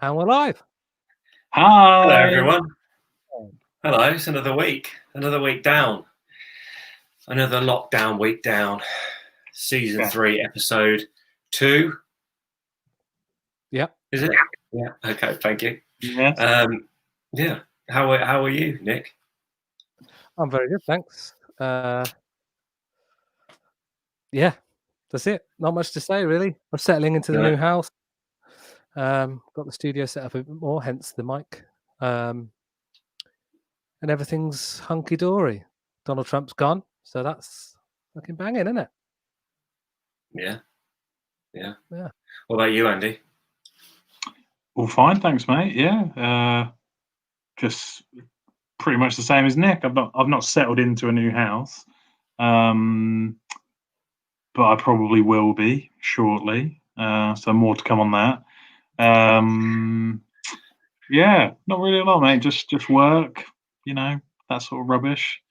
And we're live. Hello, Hi. everyone. Hello, it's another week down. Another lockdown week down. Season 3, episode 2. Yep. Is it? Yeah. Okay, thank you. Yes. Yeah. How are you, Nick? I'm very good, thanks. Yeah, that's it. Not much to say, really. We're settling into the new house. Got the studio set up a bit more, hence the mic. And everything's hunky-dory. Donald Trump's gone, so that's fucking banging, isn't it? Yeah. Yeah. What about you, Andy? All fine, thanks, mate. Yeah. Just pretty much the same as Nick. I've not settled into a new house. But I probably will be shortly. So more to come on that. Yeah, not really a lot, mate. Just work, that sort of rubbish.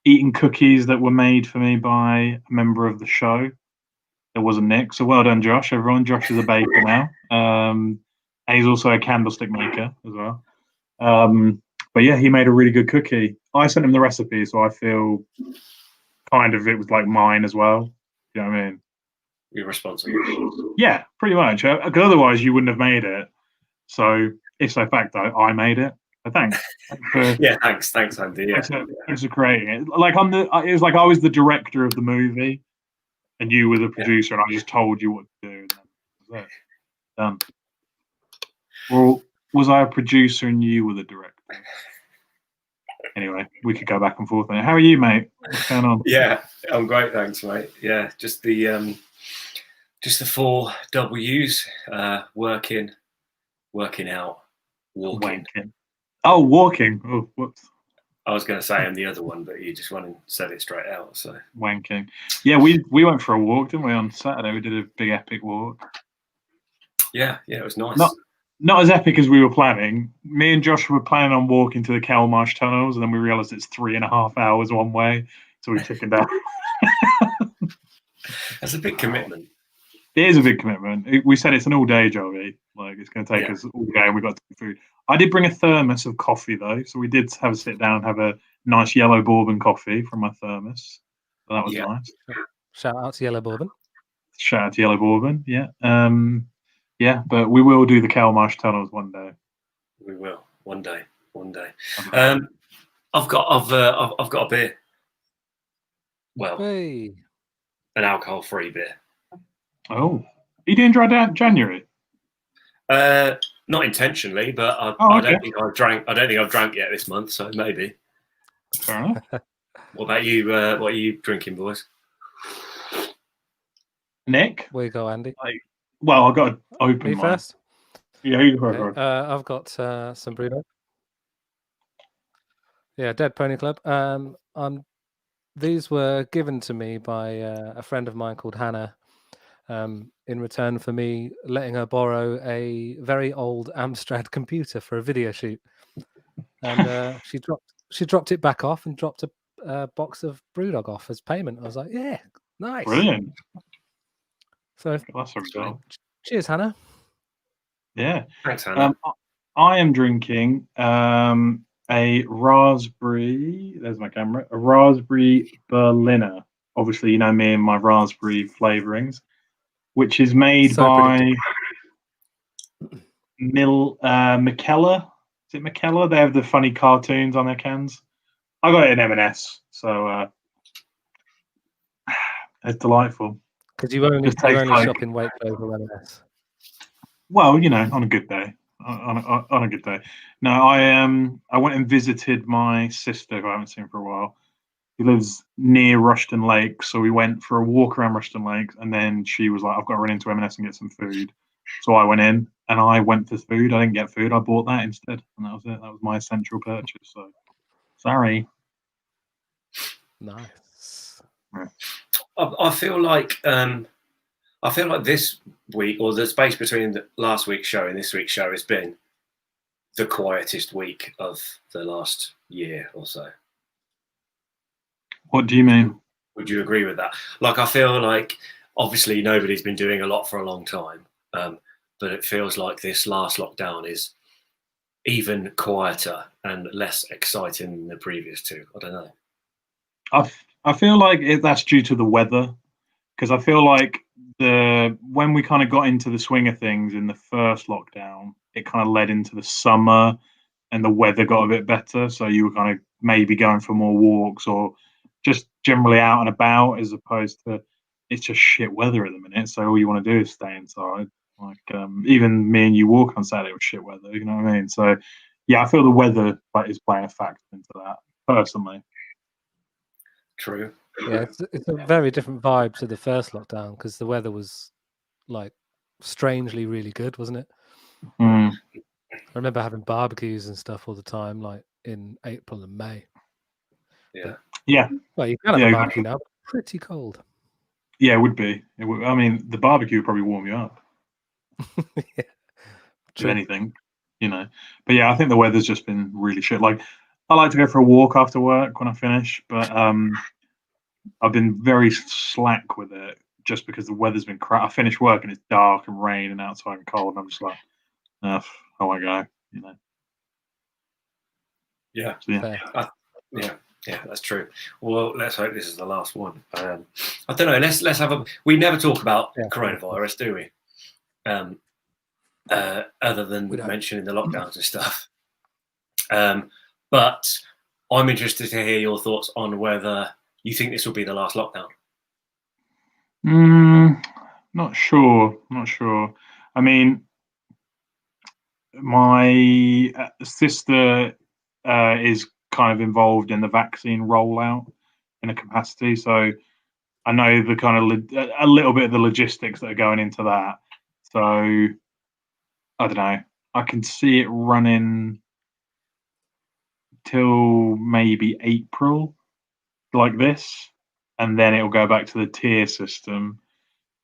Eating cookies that were made for me by a member of the show. It wasn't Nick, so well done, Josh. Everyone, Josh is a baker now. And he's also a candlestick maker as well. But yeah, he made a really good cookie. I sent him the recipe, so I feel kind of it was like mine as well. You know what I mean? You're responsible. Yeah, pretty much. Because otherwise, you wouldn't have made it. So, if so facto, I made it. So thanks. Yeah, thanks, Andy. Yeah. Thanks for creating it. Like it was like I was the director of the movie, and you were the producer, and I just told you what to do. And that was it. Done. Well, was I a producer and you were the director? Anyway, we could go back and forth. How are you, mate? What's going on? Yeah, I'm great, thanks, mate. Yeah, just the 4 W's: working out, walking. Wanking. Oh, walking. Oh, whoops. I was going to say and the other one, but you just went and said it straight out. So wanking. Yeah, we went for a walk, didn't we? On Saturday, we did a big epic walk. Yeah, it was nice. Not as epic as we were planning. Me and Josh were planning on walking to the Kelmarsh tunnels, and then we realised it's 3.5 hours one way, so we took it down. That's a big commitment. It is a big commitment. We said it's an all-day job. Like it's going to take us all day, and we got to take food. I did bring a thermos of coffee though, so we did have a sit down, have a nice yellow bourbon coffee from my thermos. So that was nice. Shout out to Yellow Bourbon. Shout out to Yellow Bourbon. Yeah. Yeah, but we will do the Kelmarsh tunnels one day. We will one day. I've got a beer. Well, an alcohol-free beer. Oh, are you doing dry January? Not intentionally, but I don't think I've drank. I don't think I've drank yet this month, so maybe. Fair enough. What about you? What are you drinking, boys? Nick, where you go, Andy? Well, I've got to open me mine. first. Yeah, you go first. I've got some Brewdog. Yeah, Dead Pony Club. These were given to me by a friend of mine called Hannah. In return for me letting her borrow a very old Amstrad computer for a video shoot, and she dropped it back off and dropped a box of Brewdog off as payment. I was like, yeah, nice, brilliant. So that's a result. Cheers, Hannah. Yeah, thanks, Hannah. I am drinking a raspberry. There's my camera. A raspberry Berliner. Obviously, you know me and my raspberry flavorings, which is made by McKellar. Is it McKellar? They have the funny cartoons on their cans. I got it in M&S, so it's delightful. Because you only shop in Wakefield or M&S. Well, on a good day. On a good day. No, I went and visited my sister, who I haven't seen for a while. He lives near Rushton Lake, so we went for a walk around Rushton Lake, and then she was like, "I've got to run into M&S and get some food." So I went in, and I went for food. I didn't get food. I bought that instead, and that was it. That was my essential purchase. So, sorry. Nice. Yeah. I feel like this week, or the space between last week's show and this week's show, has been the quietest week of the last year or so. What do you mean? Would you agree with that? Like, I feel like obviously nobody's been doing a lot for a long time. but it feels like this last lockdown is even quieter and less exciting than the previous two. I don't know. I feel like that's due to the weather, because I feel like when we kind of got into the swing of things in the first lockdown, it kind of led into the summer, and the weather got a bit better. So you were kind of maybe going for more walks or just generally out and about, as opposed to it's just shit weather at the minute. So all you want to do is stay inside. Like even me and you walk on Saturday with shit weather. You know what I mean? So yeah, I feel the weather is playing a factor into that personally. True. Yeah, it's a very different vibe to the first lockdown because the weather was like strangely really good, wasn't it? Mm. I remember having barbecues and stuff all the time, like in April and May. Yeah. Yeah. Well, you can have a barbecue now, but pretty cold. Yeah, it would be. I mean, the barbecue would probably warm you up. Yeah. If anything, you know. But yeah, I think the weather's just been really shit. Like, I like to go for a walk after work when I finish, but I've been very slack with it just because the weather's been crap. I finish work and it's dark and rain and outside and cold, and I'm just like, I want to go, you know. Yeah. So, yeah. Yeah, that's true. Well, let's hope this is the last one. I don't know. Let's have a. We never talk about coronavirus, do we? Other than mentioning the lockdowns and stuff. But I'm interested to hear your thoughts on whether you think this will be the last lockdown. Not sure. I mean, my sister is kind of involved in the vaccine rollout in a capacity, so I know the kind of a little bit of the logistics that are going into that. So I don't know. I can see it running till maybe April, like this, and then it'll go back to the tier system,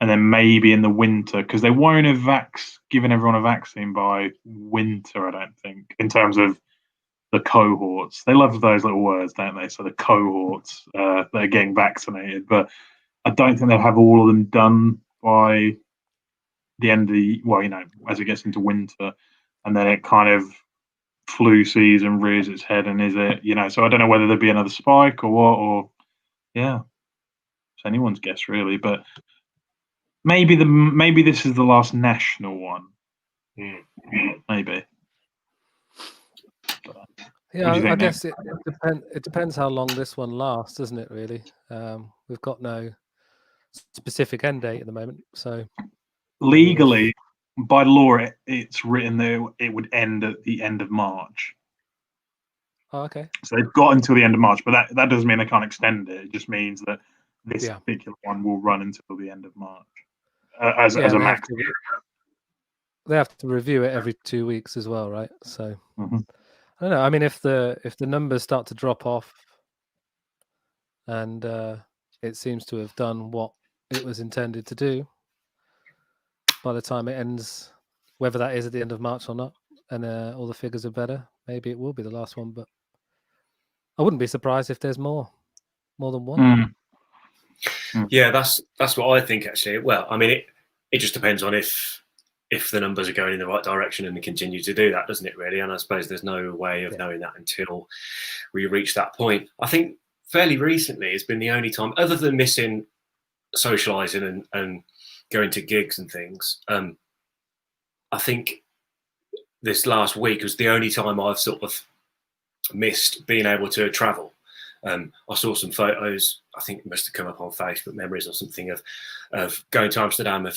and then maybe in the winter, because they won't have given everyone a vaccine by winter, I don't think, in terms of the cohorts. They love those little words, don't they? So the cohorts that are getting vaccinated, but I don't think they'll have all of them done by the end of the, well, you know, as it gets into winter, and then it kind of flu season rears its head, and is it, you know, so I don't know whether there'll be another spike or what, or yeah, it's anyone's guess really, but maybe this is the last national one. Maybe. Yeah, I guess it depends how long this one lasts, doesn't it, really? We've got no specific end date at the moment, so legally, by law, it's written that it would end at the end of March. Oh, okay. So they've got until the end of March, but that doesn't mean they can't extend it. It just means that this particular one will run until the end of March as a max. They have to review it every 2 weeks as well, right? So I don't know. I mean, if the numbers start to drop off, and it seems to have done what it was intended to do by the time it ends, whether that is at the end of March or not, and all the figures are better, maybe it will be the last one. But I wouldn't be surprised if there's more than one. Yeah, that's what I think actually. Well, I mean, it just depends on if the numbers are going in the right direction and they continue to do that, doesn't it, really? And I suppose there's no way of knowing that until we reach that point. I think fairly recently has been the only time, other than missing socialising and going to gigs and things, I think this last week was the only time I've sort of missed being able to travel. I saw some photos, I think it must have come up on Facebook Memories or something, of going to Amsterdam a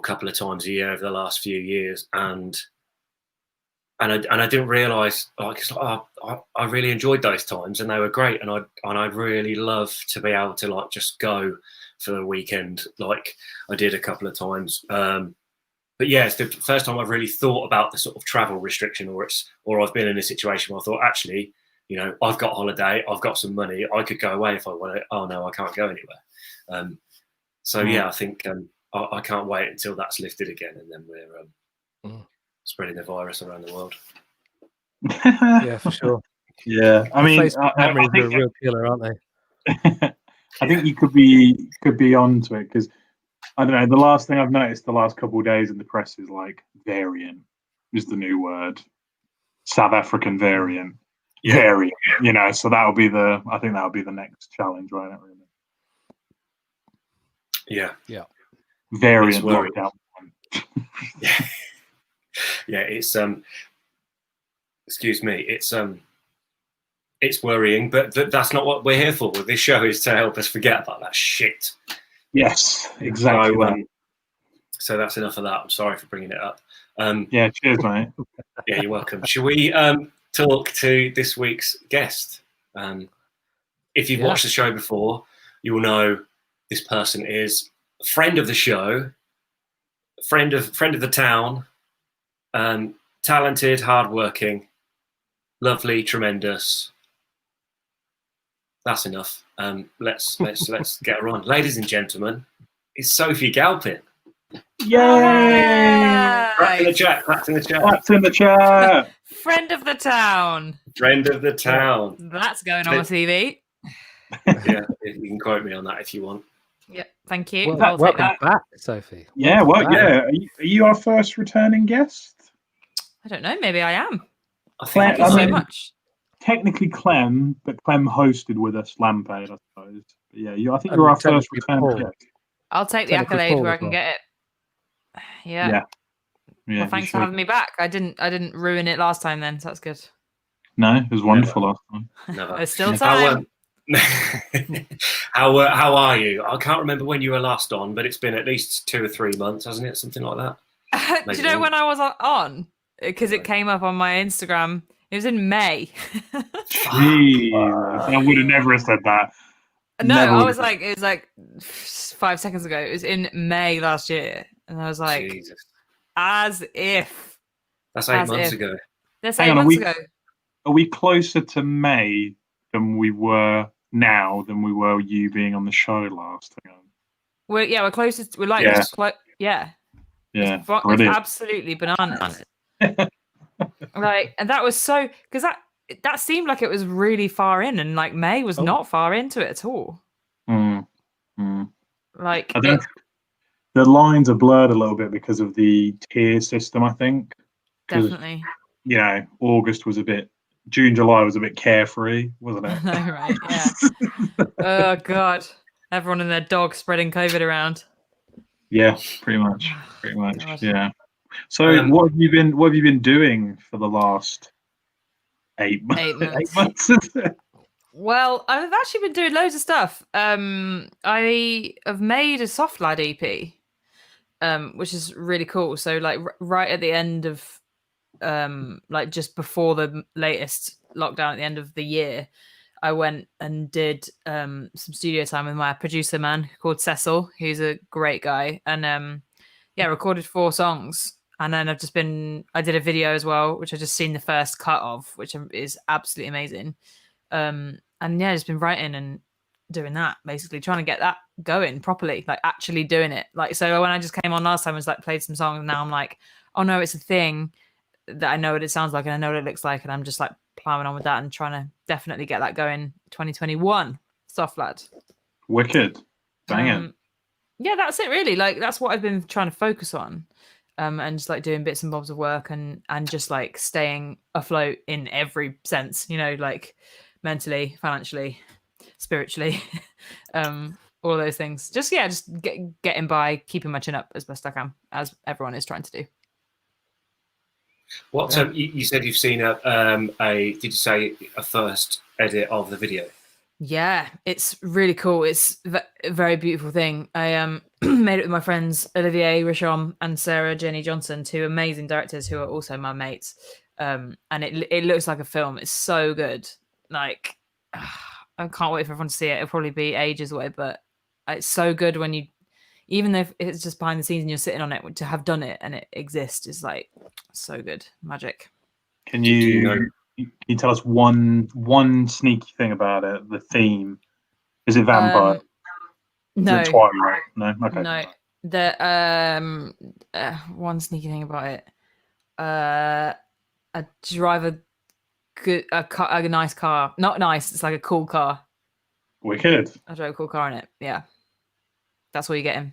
couple of times a year over the last few years, and I didn't realise, like, I really enjoyed those times and they were great, and I'd really love to be able to like just go for the weekend like I did a couple of times. But yeah, it's the first time I've really thought about the sort of travel restriction, or I've been in a situation where I thought, actually, you know, I've got holiday, I've got some money, I could go away if I wanted. Oh no, I can't go anywhere. So yeah, I think I can't wait until that's lifted again, and then we're spreading the virus around the world. Yeah, for sure. Yeah, I mean, Facebook memories are a real killer, aren't they? I think you could be onto it, because I don't know. The last thing I've noticed the last couple of days in the press is like variant is the new word. South African variant. Yeah. Variant. You know, so I think that'll be the next challenge, right? Really. Yeah. Variant It's worrying. lockdown. Yeah. Yeah, it's excuse me, it's worrying, but that's not what we're here for. This show is to help us forget about that shit. Yes, exactly. So that's enough of that. I'm sorry for bringing it up. Yeah, cheers, mate. Yeah, you're welcome. Shall we talk to this week's guest? If you've watched the show before, you will know this person is a friend of the show, friend of the town, talented, hardworking, lovely, tremendous. That's enough. Let's get her on, ladies and gentlemen. It's Sophie Galpin. Yay! Clap in the chat. Clap in the chat. Claps in the chat. Friend of the town. Friend of the town. That's going on my CV. Yeah, you can quote me on that if you want. Yep, thank you. Well, I'll take welcome that. back, Sophie. Yeah, Welcome back. yeah. Are you our first returning guest? I don't know. Maybe I am. I think Claire, Thank you I so mean- much. Technically Clem, but Clem hosted with us Lampade, I suppose. But yeah, I think And you're our first technically returning Paul. guest. I'll take the Technically accolade Paul where I as can well. get it. Yeah. Yeah, Well, you thanks for should. having me back. I didn't ruin it last time then, so that's good. No, it was wonderful last time. never. There's still How, time. how are you? I can't remember when you were last on, but it's been at least 2 or 3 months, hasn't it? Something like that. Do you know when I was on? Because it came up on my Instagram. It was in May. Jeez, I would have never have said that. No, Never I would've- was like, it was like 5 seconds ago. It was in May last year. And I was like, Jesus. as if. That's 8 as months if. ago. That's Hang 8 on, are months we- ago. Are we closer to May than we were now than we were you being on the show last? Hang on. We're closest. We're like, Yeah. yeah. Yeah, It's brilliant. absolutely bananas. Like, and that was so because that seemed like it was really far in, and like May was Oh. not far into it at all. Mm, mm. Like, I don't. The lines are blurred a little bit because of the tier system, I think. 'Cause, definitely. you know, August was a bit, June, July was a bit carefree, wasn't I it? know, right? Yeah. Oh God, everyone and their dog spreading COVID around. Yeah, pretty much. Pretty much. God. Yeah. So, Um, what have you been doing for the last 8 months? 8 months. 8 months. Is it? Well, I've actually been doing loads of stuff. I have made a Soft Lad EP, which is really cool. So, like, right at the end of, like, just before the latest lockdown at the end of the year, I went and did some studio time with my producer man called Cecil, who's a great guy, and recorded 4 songs. And then I did a video as well, which I just seen the first cut of, which is absolutely amazing. And yeah, just been writing and doing that, basically trying to get that going properly, like actually doing it. Like, so when I just came on last time, I was like, played some songs, and now I'm like, oh no, it's a thing that I know what it sounds like and I know what it looks like, and I'm just like plowing on with that and trying to definitely get that going 2021. Soft Lad. Wicked. Bang it. Yeah, that's it really. Like, that's what I've been trying to focus on. And just like doing bits and bobs of work and just like staying afloat in every sense, you know, like mentally, financially, spiritually, all of those things. Just getting by, keeping my chin up as best I can, as everyone is trying to do. What you said you've seen did you say a first edit of the video? Yeah, it's really cool. It's a very beautiful thing. I made it with my friends Olivier Richon and Sarah Jenny Johnson, 2 amazing directors who are also my mates. And it looks like a film. It's so good. Like, I can't wait for everyone to see it. It'll probably be ages away, but it's so good when you, even if it's just behind the scenes and you're sitting on it, to have done it and it exists is like so good. Magic. Can Do you know? Can you tell us one sneaky thing about it? The theme. Is it vampire? Is No. it Twilight? No. Okay. No, the one sneaky thing about it, I drive a nice car. Not nice. It's like a cool car. Wicked. I drive a cool car in it. Yeah, that's what you get him.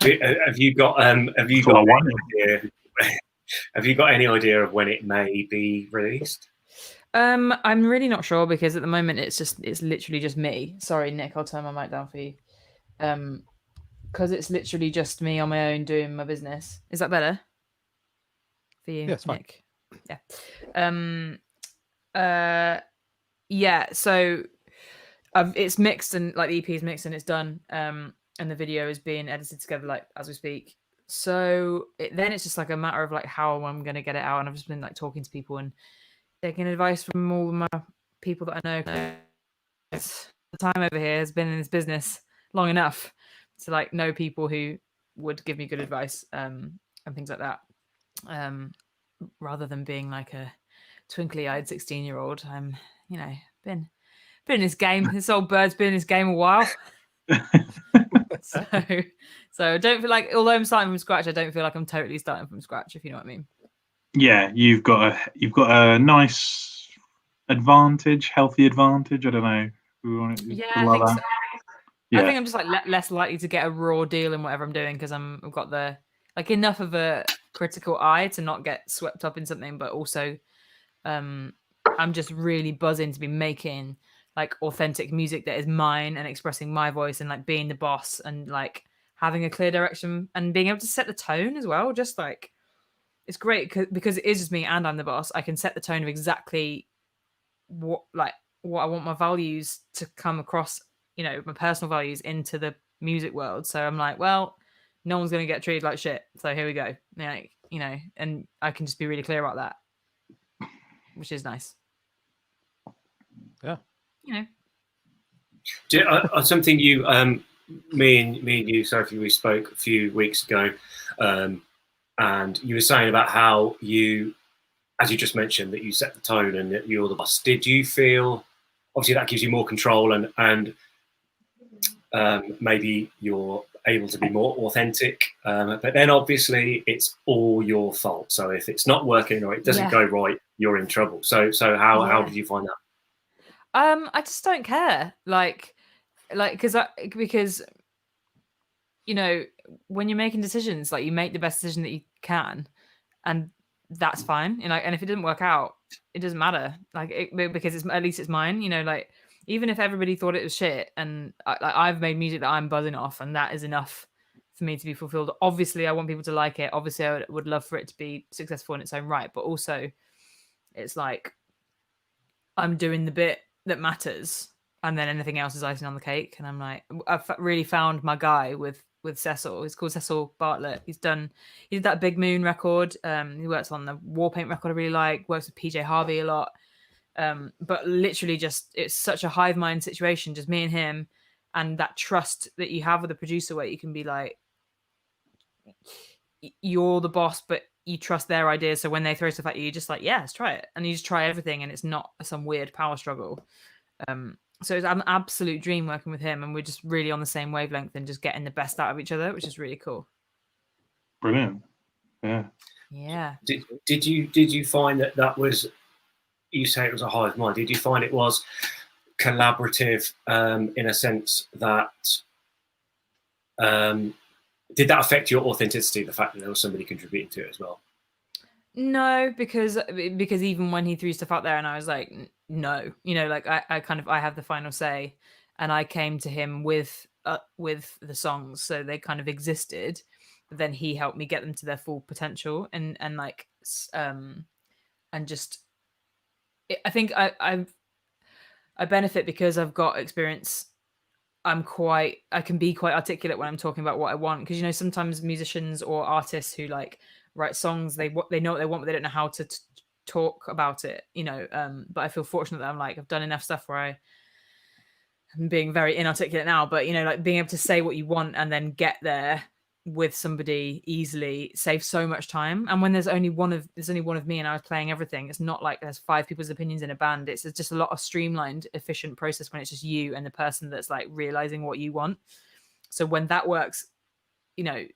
Have you got have you That's all I got wanted. any idea? Have you got any idea of when it may be released? I'm really not sure because at the moment it's literally just me. Sorry, Nick, I'll turn my mic down for you. Because it's literally just me on my own doing my business. Is that better for you, Yeah, it's fine. Nick? Yeah. Yeah. So it's mixed and like the EP is mixed and it's done. And the video is being edited together like as we speak. So then it's just like a matter of like how I'm going to get it out. And I've just been like talking to people and taking advice from all my people that I know. The time over here has been in this business long enough to like know people who would give me good advice and things like that. Rather than being like a twinkly-eyed 16-year-old, I'm been in this game. This old bird's been in this game a while. so I don't feel like, although I'm starting from scratch, I don't feel like I'm totally starting from scratch, if you know what I mean. Yeah, you've got a nice advantage, healthy advantage. I don't know. Yeah, I think so. Yeah. I think I'm just like less likely to get a raw deal in whatever I'm doing because I've got the like enough of a critical eye to not get swept up in something, but also I'm just really buzzing to be making like authentic music that is mine and expressing my voice and like being the boss and like having a clear direction and being able to set the tone as well. Just like it's great because it is just me and I'm the boss. I can set the tone of exactly what I want my values to come across, my personal values into the music world. So I'm like, well, no one's going to get treated like shit. So here we go. Like, and I can just be really clear about that, which is nice. Yeah. Something you, me and you, Sophie, we spoke a few weeks ago, and you were saying about how you, as you just mentioned, that you set the tone and that you're the boss. Did you feel, obviously that gives you more control and maybe you're able to be more authentic, but then obviously it's all your fault. So if it's not working or it doesn't go right, you're in trouble. So how did you find that? I just don't care, because when you're making decisions, like you make the best decision that you can, and that's fine. And if it doesn't work out, it doesn't matter. Because at least it's mine. Like even if everybody thought it was shit, and I've made music that I'm buzzing off, and that is enough for me to be fulfilled. Obviously, I want people to like it. Obviously, I would love for it to be successful in its own right. But also, it's like I'm doing the bit that matters, and then anything else is icing on the cake. And I'm like, I've really found my guy with Cecil. He's called Cecil Bartlett. He did that Big Moon record. He works on the Warpaint record I really like. Works with PJ Harvey a lot. But literally just it's such a hive mind situation, just me and him, and that trust that you have with a producer where you can be like, you're the boss, but you trust their ideas. So when they throw stuff at you, you're just like, yeah, let's try it. And you just try everything, and it's not some weird power struggle. So it's an absolute dream working with him, and we're just really on the same wavelength and just getting the best out of each other, which is really cool. Brilliant. Yeah. Did you find that was, you say it was a hive mind, did you find it was collaborative in a sense that did that affect your authenticity, the fact that there was somebody contributing to it as well? No, because even when he threw stuff out there and I was like, no, I have the final say, and I came to him with the songs, so they kind of existed, but then he helped me get them to their full potential, and just I think I benefit because I've got experience. I can be quite articulate when I'm talking about what I want, because sometimes musicians or artists who like write songs, they know what they want, but they don't know how to talk about it, but I feel fortunate that I've done enough stuff where I'm being very inarticulate now, but like being able to say what you want and then get there with somebody easily saves so much time. And when there's only one of me and I was playing everything, it's not like there's 5 people's opinions in a band. It's just a lot of streamlined, efficient process when it's just you and the person that's like realizing what you want. So when that works,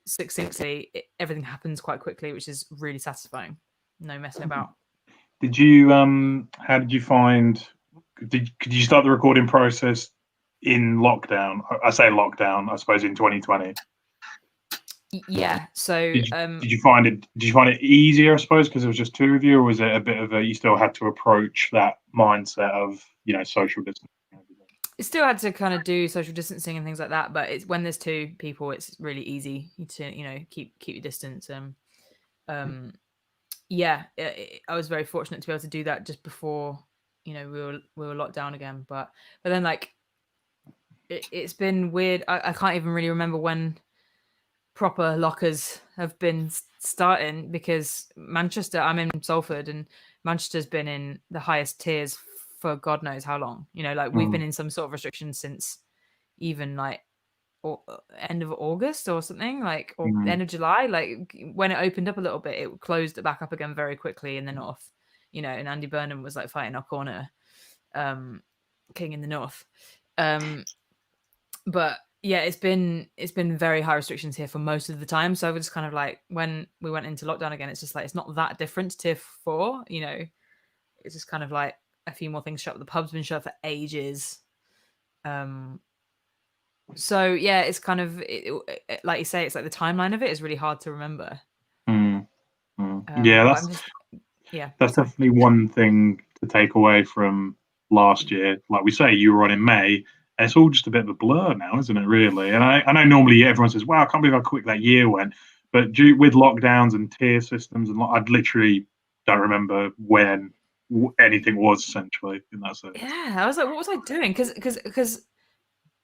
succinctly, everything happens quite quickly, which is really satisfying. No messing about. Did you how did you find, could you start the recording process in lockdown? I say lockdown, I suppose in 2020. Yeah. So Did you find it easier, I suppose, because it was just two of you, or was it a bit of a you still had to approach that mindset of social distancing and everything? it still had to kind of do social distancing and things like that, but it's when there's two people, it's really easy to keep your distance. Yeah, I was very fortunate to be able to do that just before we were locked down again. But then like it's been weird. I can't even really remember when proper lockers have been starting, because Manchester, I'm in Salford, and Manchester's been in the highest tiers for God knows how long. Like we've been in some sort of restrictions since even like end of August or something, like, or end of July. Like when it opened up a little bit, it closed it back up again very quickly in the north. And Andy Burnham was like fighting our corner, king in the north. But yeah, it's been very high restrictions here for most of the time. So I was just kind of like, when we went into lockdown again, it's just like it's not that different to tier 4. It's just kind of like a few more things shut. The pub's been shut for ages. So yeah, it's kind of like you say, it's like the timeline of it is really hard to remember. Yeah, that's definitely one thing to take away from last year. Like we say, you were on in May, and it's all just a bit of a blur now, isn't it? Really, and I know normally everyone says, "Wow, I can't believe how quick that year went," but with lockdowns and tier systems, and I'd literally don't remember when anything was essentially in that sense. Yeah, I was like, what was I doing? Because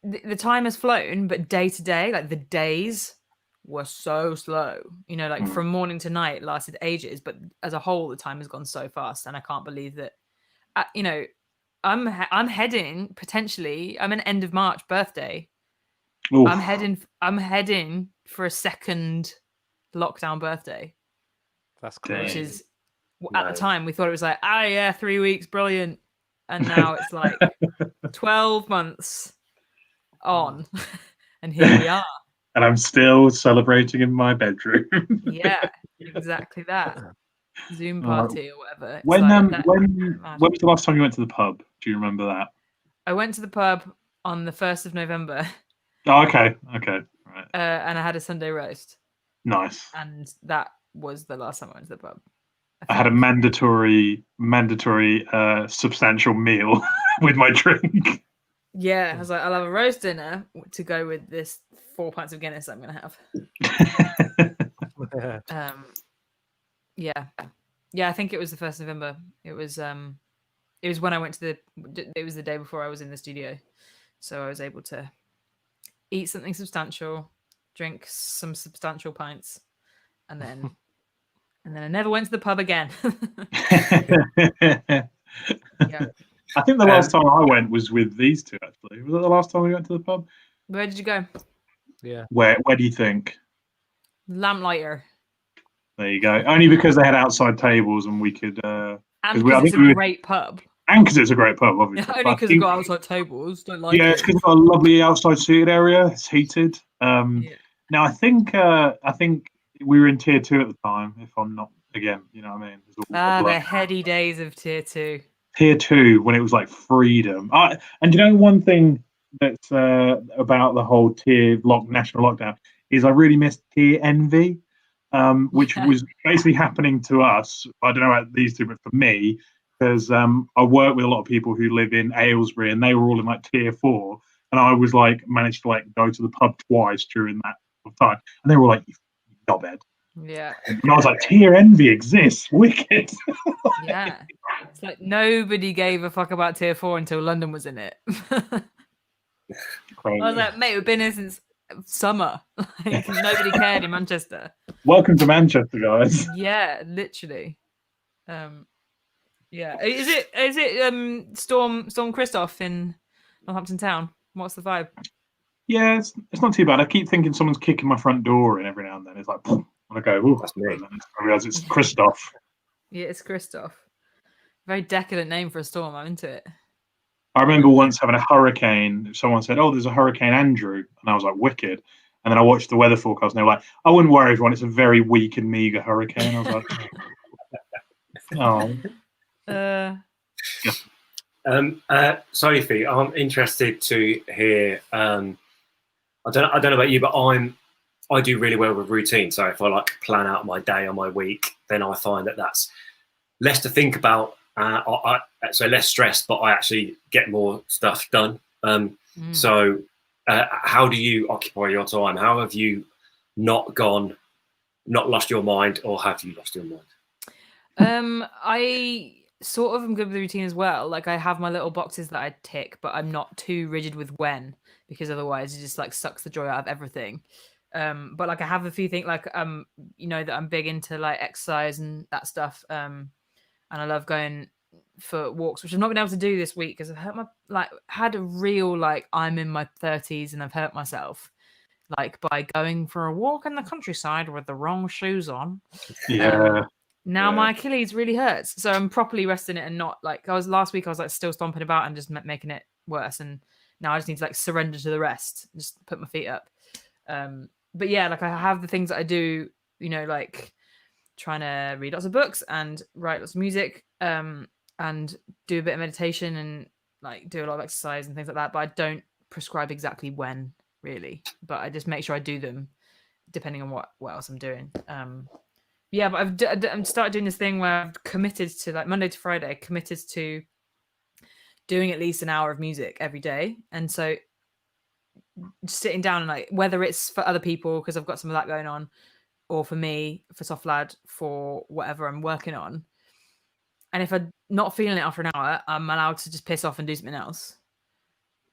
the time has flown, but day to day, like the days were so slow. Like from morning to night lasted ages, but as a whole, the time has gone so fast, and I can't believe that. I'm heading potentially. I'm an end of March birthday. Oof. I'm heading for a second lockdown birthday. That's crazy. Which is at the time we thought it was like, 3 weeks, brilliant, and now it's like 12 months on, and here we are. And I'm still celebrating in my bedroom. Yeah, exactly that. Zoom party or whatever. When was the last time you went to the pub? Do you remember that? I went to the pub on the 1st of November. Oh, okay, right. And I had a Sunday roast. Nice. And that was the last time I went to the pub. I had a mandatory substantial meal with my drink. Yeah, I was like, I'll have a roast dinner to go with this 4 pints of Guinness I'm going to have. Yeah, I think it was the 1st of November. It was when I went to it was the day before I was in the studio. So I was able to eat something substantial, drink some substantial pints, and then I never went to the pub again. Yeah. I think the last time I went was with these two, actually. Was it the last time we went to the pub? Where did you go? Yeah. Where do you think? Lamplighter. There you go. Only because they had outside tables and we could. And because it's a great pub. And because it's a great pub, obviously. Only because it's got outside tables. Don't like it. Yeah, it's because it's got a lovely outside seated area. It's heated. Now I think we were in tier 2 at the time. If I'm not, again, you know what I mean. The heady days of tier 2. Tier 2 when it was like freedom. And you know one thing that's about the whole national lockdown is I really missed tier envy, which was basically happening to us. I don't know about these two, but for me, because I work with a lot of people who live in Aylesbury, and they were all in like tier 4, and I was like managed to like go to the pub twice during that time, and they were like, "You knobhead." Yeah. And I was like, tier envy exists, wicked. Yeah. It's like nobody gave a fuck about tier 4 until London was in it. I was like, mate, we've been here since summer. Like, nobody cared in Manchester. Welcome to Manchester, guys. Yeah, literally. Yeah. Is it Storm Christoph in Northampton Town? What's the vibe? Yeah, it's not too bad. I keep thinking someone's kicking my front door in every now and then. It's like, boom, and I go, "Ooh," That's me. I realise it's Christoph. Yeah, it's Christoph. Very decadent name for a storm. I'm into it. I remember once having a hurricane. Someone said, "Oh, there's a Hurricane Andrew," and I was like, "Wicked." And then I watched the weather forecast, and they were like, "I wouldn't worry, everyone. It's a very weak and meager hurricane." I was like, "Oh." Sophie, I'm interested to hear. I don't know about you, but I'm I do really well with routine. So if I like plan out my day or my week, then I find that that's less to think about. So less stressed, but I actually get more stuff done. So how do you occupy your time? How have you not lost your mind, or have you lost your mind? I sort of am good with the routine as well. Like I have my little boxes that I tick, but I'm not too rigid with when, because otherwise it just like sucks the joy out of everything. But like I have a few things like you know, that I'm big into like exercise and that stuff. And I love going for walks, which I've not been able to do this week because I've hurt had a real like I'm in my 30s and I've hurt myself like by going for a walk in the countryside with the wrong shoes on. Yeah. Now my Achilles really hurts, so I'm properly resting it and not like last week I was like still stomping about and just making it worse, and now I just need to like surrender to the rest, just put my feet up. But yeah, like I have the things that I do, you know, like trying to read lots of books and write lots of music, and do a bit of meditation and like do a lot of exercise and things like that. But I don't prescribe exactly when, really, but I just make sure I do them depending on what else I'm doing. Yeah, but I've started doing this thing where I've committed to like Monday to Friday, committed to doing at least an hour of music every day. And so just sitting down and like, whether it's for other people, because I've got some of that going on, or for me, for Soft Lad, for whatever I'm working on. And if I'm not feeling it after an hour, I'm allowed to just piss off and do something else.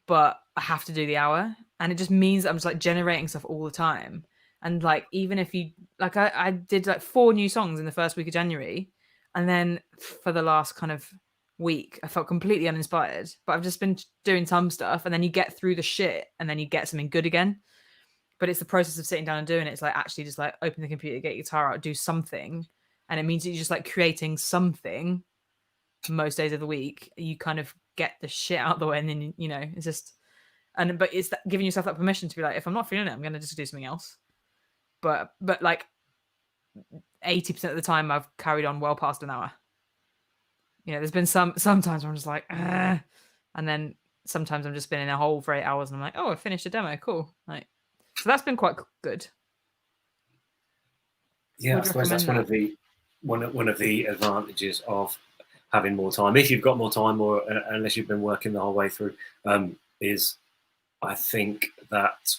But I have to do the hour. And it just means that I'm just like generating stuff all the time. And like, even if you like, I did like 4 new songs in the first week of January. And then for the last kind of week, I felt completely uninspired. But I've just been doing some stuff. And then you get through the shit and then you get something good again. But it's the process of sitting down and doing it. It's like actually just like open the computer, get your guitar out, do something. And it means that you're just like creating something most days of the week. You kind of get the shit out of the way. And then, you know, it's just, but it's that, giving yourself that permission to be like, if I'm not feeling it, I'm going to just do something else. But like 80% of the time I've carried on well past an hour. You know, there's been sometimes where I'm just like, and then sometimes I'm just been in a hole for 8 hours and I'm like, oh, I finished a demo. Cool. Like, so that's been quite good. Yeah, I suppose that's one of the advantages of having more time. If you've got more time, or unless you've been working the whole way through, is I think that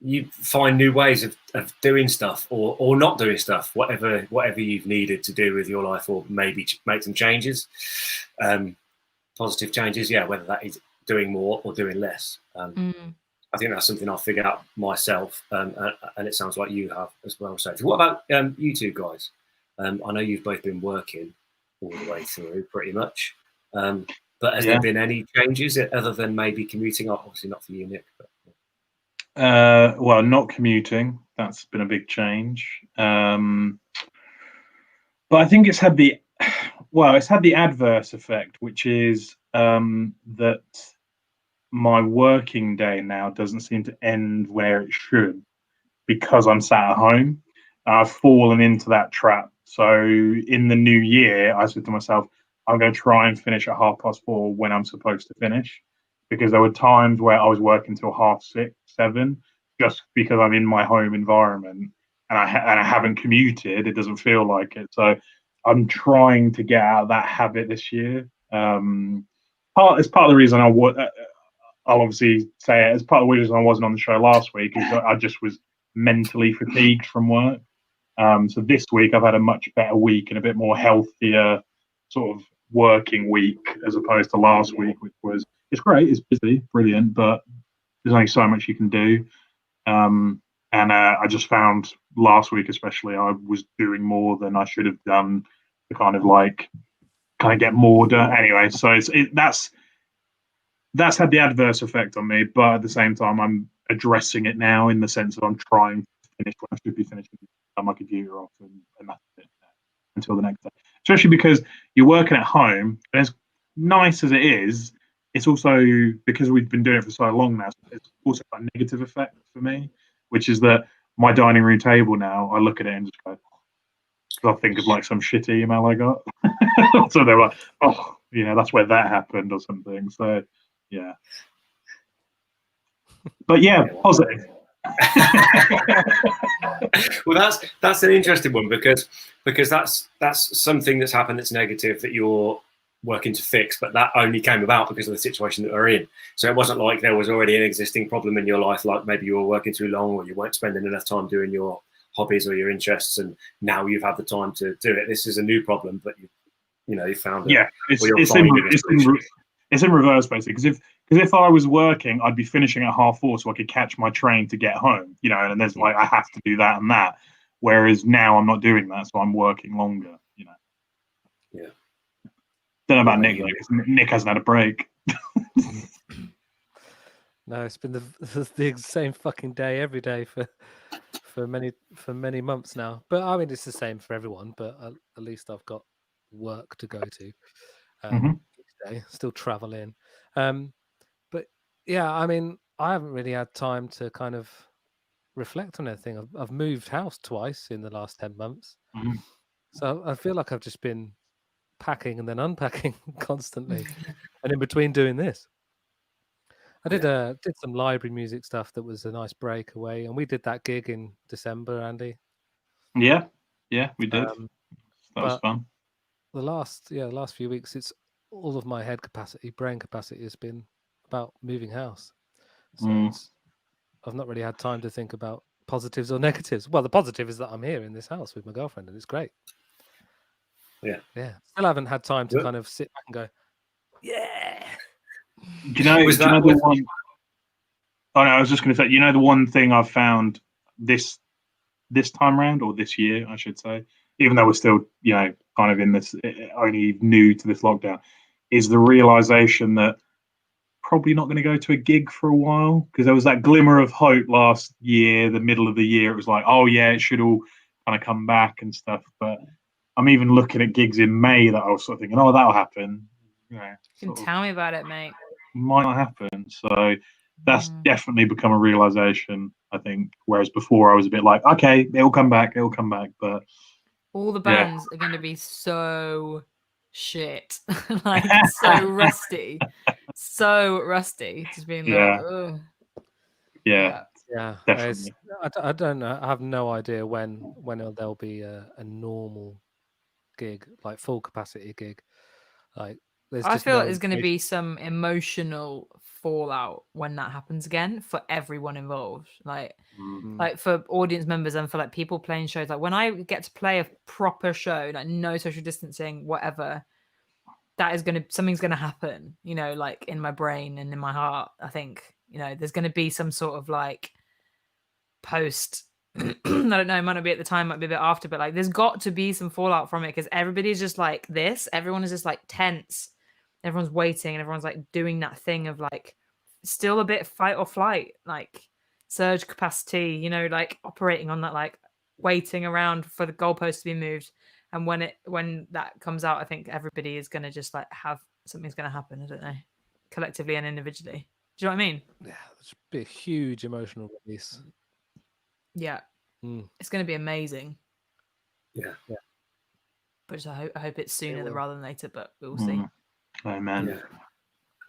you find new ways of doing stuff or not doing stuff, whatever you've needed to do with your life, or maybe make some changes, positive changes. Yeah, whether that is doing more or doing less. I think that's something I've figured out myself, and it sounds like you have as well. So, what about you two guys? I know you've both been working all the way through, pretty much. But has there been any changes other than maybe commuting? Obviously, not for you, Nick. But... well, not commuting. That's been a big change. But I think it's had the adverse effect, which is that my working day now doesn't seem to end where it should, because I'm sat at home. I've fallen into that trap. So in the new year, I said to myself, I'm going to try and finish at 4:30 when I'm supposed to finish, because there were times where I was working till 6:30, 7, just because I'm in my home environment and I haven't commuted. It doesn't feel like it. So I'm trying to get out of that habit this year. It's part of the reason I'll obviously say it, as part of the reason I wasn't on the show last week is that I just was mentally fatigued from work. So this week I've had a much better week and a bit more healthier sort of working week as opposed to last week, which was, it's great, it's busy, brilliant, but there's only so much you can do. And I just found last week especially I was doing more than I should have done to kind of get more done. Anyway, so that's had the adverse effect on me, but at the same time I'm addressing it now in the sense that I'm trying to finish what I should be finishing, turn my computer off, and that's it until the next day. Especially because you're working at home, and as nice as it is, it's also, because we've been doing it for so long now, it's also got a negative effect for me, which is that my dining room table now, I look at it and just go, I think of like some shit email I got. So they're like, oh, you know, that's where that happened or something. So yeah. But yeah, positive. Well, that's an interesting one because that's something that's happened that's negative that you're working to fix, but that only came about because of the situation that we're in. So it wasn't like there was already an existing problem in your life, like maybe you were working too long or you weren't spending enough time doing your hobbies or your interests, and now you've had the time to do it. This is a new problem, but you found it. It's in reverse basically, because if I was working, I'd be finishing at 4:30 so I could catch my train to get home, and there's like I have to do that and that. Whereas now I'm not doing that, so I'm working longer, Yeah. Don't know about Nick though, because Nick hasn't had a break. No, it's been the same fucking day every day for many months now. But I mean, it's the same for everyone. But at least I've got work to go to each day. Still travel in. But yeah, I mean, I haven't really had time to kind of reflect on anything. I've moved house twice in the last 10 months, so I feel like I've just been packing and then unpacking constantly, and in between doing this. I did some library music stuff that was a nice breakaway, and we did that gig in December, Andy. Yeah, we did. That was fun. The last few weeks, it's all of my brain capacity has been about moving house. So I've not really had time to think about positives or negatives. Well, the positive is that I'm here in this house with my girlfriend, and it's great. Yeah. Still haven't had time to kind of sit back and go, yeah. Do you know the one? Oh no, I was just going to say, the one thing I've found this time round, or this year, I should say, even though we're still, kind of in this, only new to this lockdown, is the realization that probably not going to go to a gig for a while, because there was that glimmer of hope last year, the middle of the year. It was like, oh yeah, it should all kind of come back and stuff. But I'm even looking at gigs in May that I was sort of thinking, oh, that'll happen. You can tell me about it, mate. Might not happen. So that's definitely become a realization, I think. Whereas before I was a bit like, okay, it'll come back. But all the bands are going to be so shit, like so rusty. Just being like, ugh. Yeah. Definitely. I don't know. I have no idea when there'll be a normal gig, like full capacity gig. Like, I feel there's going to be some emotional fallout when that happens again for everyone involved. Like for audience members and for like people playing shows. Like when I get to play a proper show, like no social distancing, whatever, something's going to happen. Like in my brain and in my heart. I think there's going to be some sort of like post. I don't know, it might not be at the time, might be a bit after, but like there's got to be some fallout from it, because everybody's just like this. Everyone is just like tense. Everyone's waiting, and everyone's like doing that thing of like still a bit fight or flight, like surge capacity, like operating on that, like waiting around for the goalpost to be moved. And when that comes out, I think everybody is going to just like have something's going to happen. I don't know, collectively and individually. Do you know what I mean? Yeah, it's be a huge emotional release. Yeah, it's going to be amazing. Yeah. But I hope it's sooner rather than later. But we'll see. Oh man.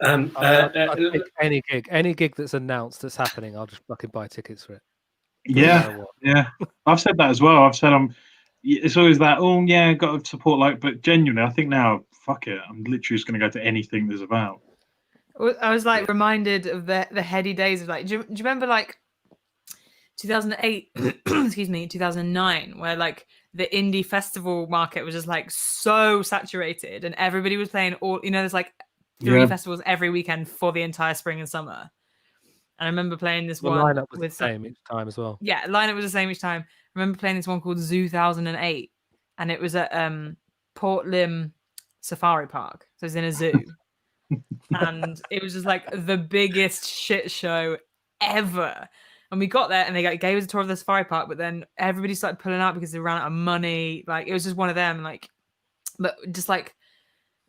Yeah. I'll take any gig that's announced that's happening. I'll just fucking buy tickets for it. Yeah. I've said that as well. I've said it's always that. Oh yeah, got to support. But genuinely, I think now, fuck it. I'm literally just going to go to anything there's about. I was like reminded of the heady days of like. Do you remember like 2008? excuse me, 2009, where like the indie festival market was just like so saturated, and everybody was playing all. There's like 3 festivals every weekend for the entire spring and summer. And I remember playing this one. The lineup was the same each time as well. Yeah, lineup was the same each time. I remember playing this one called Zoo 2008, and it was at Port Lim Safari Park. So it's in a zoo. And it was just like the biggest shit show ever. And we got there and they gave us a tour of the safari park, but then everybody started pulling out because they ran out of money. Like it was just one of them. Like, but just like,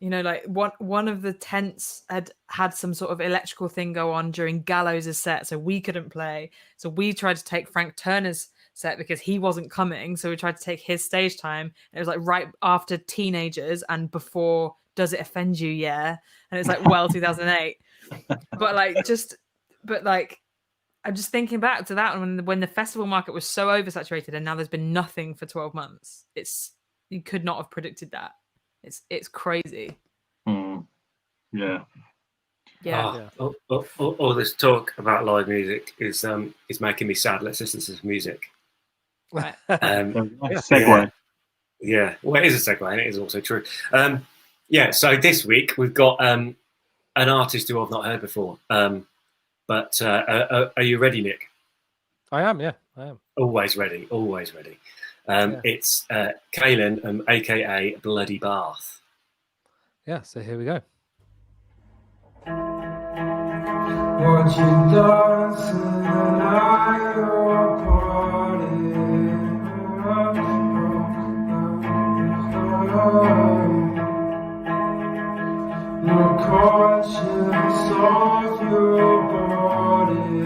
like one of the tents had some sort of electrical thing go on during Gallows' set, so we couldn't play. So we tried to take Frank Turner's set because he wasn't coming. So we tried to take his stage time. And it was like right after Teenagers and before Does It Offend You? Yeah. And it's like, 2008. But I'm just thinking back to that when the festival market was so oversaturated, and now there's been nothing for 12 months. You could not have predicted that. It's crazy. Yeah. Yeah. All this talk about live music is making me sad. Let's listen to some music. Right. Segue. Yeah. Well, it is a segue, and it is also true. So this week we've got an artist who I've not heard before. But are you ready, Nick? I am, yeah, I am. Always ready, always ready. It's Kaylin, aka Bloody Bath. Yeah, so here we go. Watching dancing the night or party. No conscience of your body.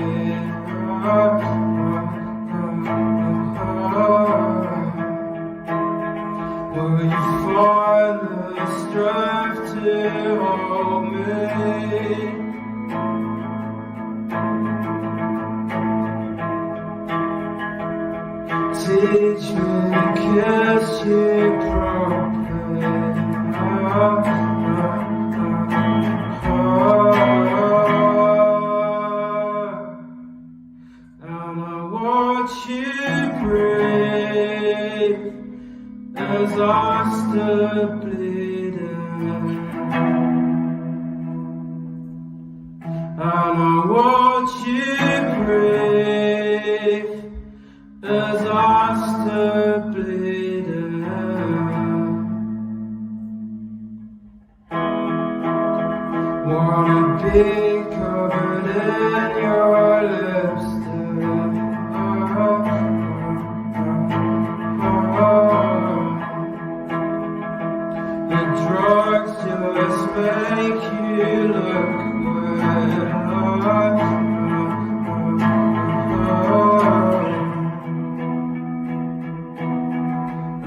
Will you find the strength to hold me? Teach me to kiss you properly. I'ma watch you breathe as I start bleeding. I'ma watch you breathe as I start bleeding. Wanna be covered in your lipstick. The drugs just make you look good.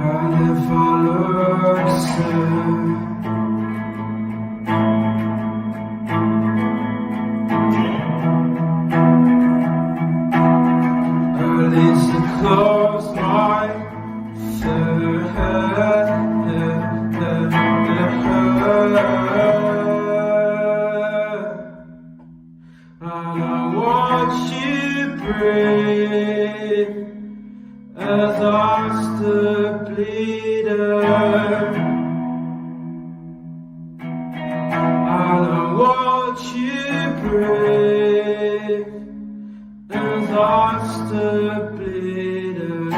And if I look sad, at least to close my and I watch you breathe as I start bleeding. And I watch you breathe as I start bleeding.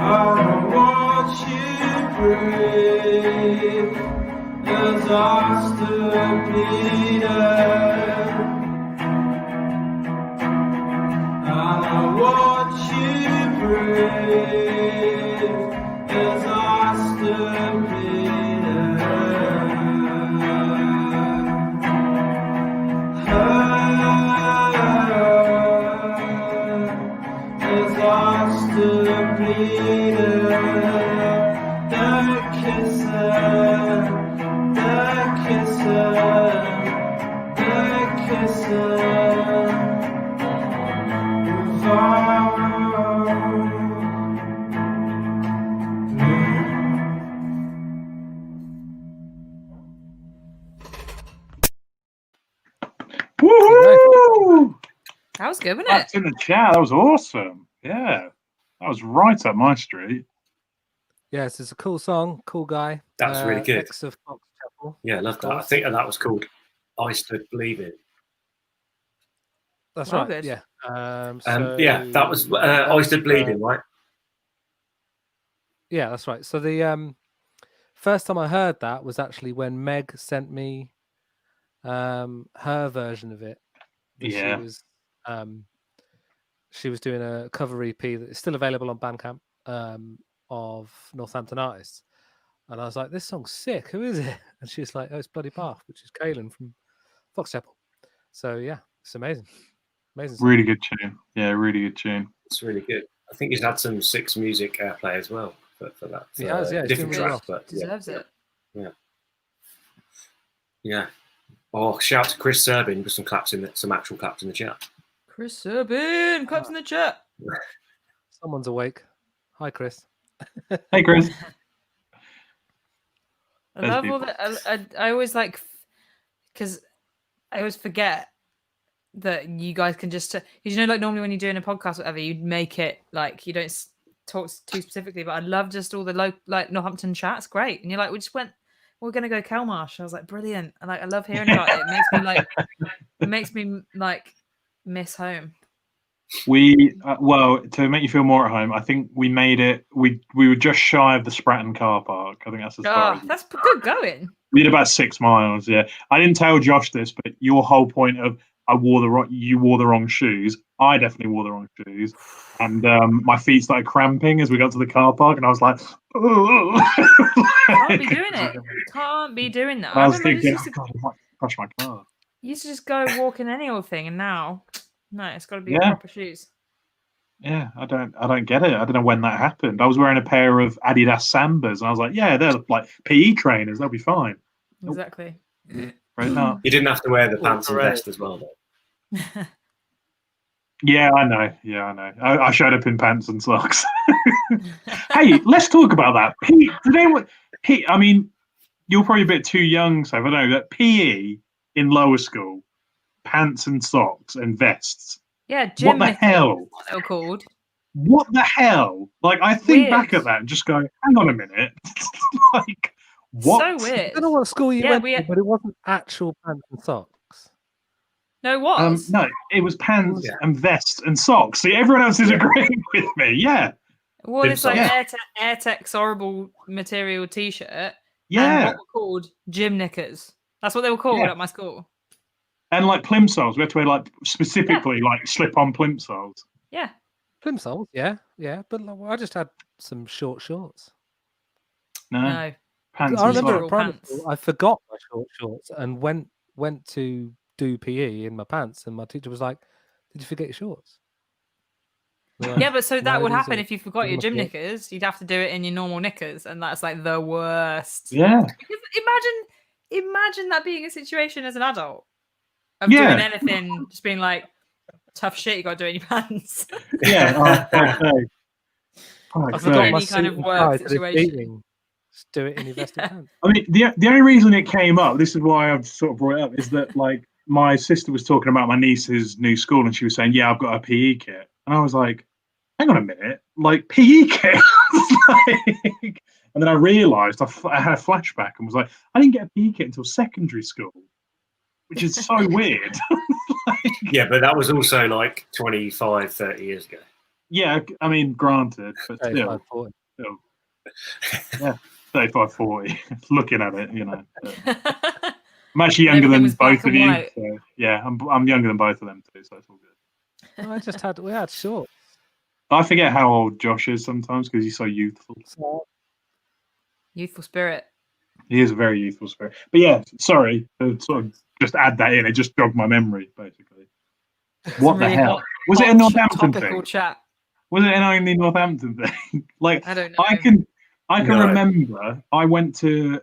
I watch you breathe as I start bleeding. And I watch you breathe as I start bleeding. As I start bleeding, the kissing, the kissing. Woohoo! That was good, wasn't it? That's in the chat. That was awesome. Yeah. That was right up my street. Yes, it's a cool song, cool guy. That's really good. Ex of Fox Chapel. Yeah, I love that. I course. think that was called I Stood Bleeding. That's Well, right. good. Yeah. Yeah, that was I Stood Bleeding, right? Yeah, that's right. So the first time I heard that was actually when Meg sent me her version of it. that Yeah. She was doing a cover EP that is still available on Bandcamp of Northampton artists. And I was like, this song's sick. Who is it? And she's like, oh, it's Bloody Bath, which is Kaylin from Fox Chapel. So yeah, it's amazing. Amazing. Song. Really good tune. Yeah, really good tune. It's really good. I think he's had some Six Music airplay as well for that. He has, yeah. He's Different doing really track, but Deserves it. Yeah. Oh, shout to Chris Serbin with some actual claps in the chat. Chris Serbin, claps in the chat. Someone's awake. Hi, Chris. Hey, Chris. I Those love all people. that. I always like, because I always forget that you guys can just, because you know, like normally when you're doing a podcast or whatever, you'd make it like you don't talk too specifically, but I love just all the like Northampton chats. Great. And you're like, we're going to go Kelmarsh. I was like, brilliant. And like, I love hearing about it. It makes me like miss home. We well, to make you feel more at home, I think we made it. We were just shy of the Stratton car park. I think that's as far as That's good going. we did about 6 miles. Yeah, I didn't tell Josh this, but your whole point of you wore the wrong shoes. I definitely wore the wrong shoes, and my feet started cramping as we got to the car park, and I was like, Can't be doing it. Can't be doing that. I was remember thinking, I used to, I might crash my car. just go walking any old thing, and now no, it's got to be Yeah. proper shoes. Yeah, I don't get it. I don't know when that happened. I was wearing a pair of Adidas Sambas, and I was like, yeah, they're like PE trainers. They'll be fine. Nope. Exactly. Right now. You didn't have to wear the Oh, pants and correct. vest as well, though. Yeah, I know. Yeah, I know. I showed up in pants and socks. Hey, let's talk about that. Pete, I mean, you're probably a bit too young, so I don't know that PE in lower school, pants and socks and vests. Yeah, What gym the knickers, hell? they were called. What the hell? Like, I think back Weird. at that and just go, hang on a minute. Like, what? So I weird. don't know what school you Yeah, went we- to, but it wasn't actual pants and socks. No, it was. No, it was pants Yeah. and vests and socks. See, everyone else is agreeing with me. Yeah, Well, it's like Yeah. Airtex horrible material T-shirt. And yeah. what were called gym knickers. That's what they were called Yeah. at my school. And like plimsolls, we had to wear like specifically like slip-on plimsolls. Yeah. Plimsolls, yeah. But like, I just had some short shorts. No, No. pants I and remember socks. at primary pants. school, I forgot my short shorts and went to do PE in my pants, and my teacher was like, "Did you forget your shorts?" We're like, Yeah, but so that "No, would these happen are- if you forgot these are your my gym shorts." knickers. You'd have to do it in your normal knickers, and that's like the worst. Yeah, Because imagine that being a situation as an adult of Yeah. doing anything, just being like tough shit you got to do in your pants. yeah. Okay. I Like forgot any my kind suit of and work tie to this situation. meeting. Just do it in your vested pants. I mean, the only reason it came up, this is why I've sort of brought it up, is that like my sister was talking about my niece's new school, and she was saying, "Yeah, I've got a PE kit," and I was like, "Hang on a minute, like PE kit?" Like, and then I realised I had a flashback and was like, "I didn't get a PE kit until secondary school," which is so weird. Yeah, but that was also like 25, 30 years ago. Yeah, I mean, granted, but still, 35, 40. 35, 40. Looking at it, you know. I'm actually younger Everything than was black both of and you. white. So, yeah, I'm younger than both of them too, so it's all good. We had shorts. I forget how old Josh is sometimes because he's so youthful. So, Youthful spirit. He is a very youthful spirit. But yeah, sorry to sort of just add that in. It just jogged my memory, basically. What the really hell? hot- Was it a hot Northampton topical thing? chat. Was it an only Northampton thing? Like, I don't know. I can No. remember I went to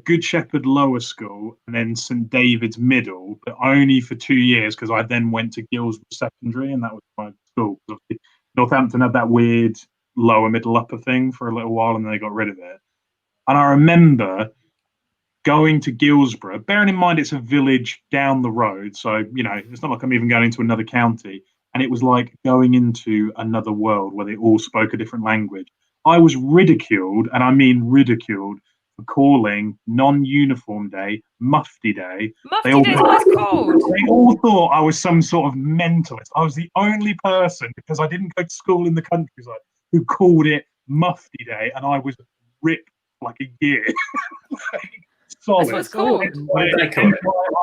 Good Shepherd Lower School and then St David's Middle, but only for 2 years because I then went to Guilsborough Secondary and that was my school. Obviously, Northampton had that weird lower, middle, upper thing for a little while and then they got rid of it. And I remember going to Guilsborough, bearing in mind it's a village down the road, so you know it's not like I'm even going into another county. And it was like going into another world where they all spoke a different language. I was ridiculed, and I mean ridiculed, for calling non-uniform day Mufti Day. Mufti all- Day's what it's called. They all thought I was some sort of mentalist. I was the only person, because I didn't go to school in the countryside, who called it Mufti Day, and I was ripped like a year. Solid. That's what it's called. What did they call it?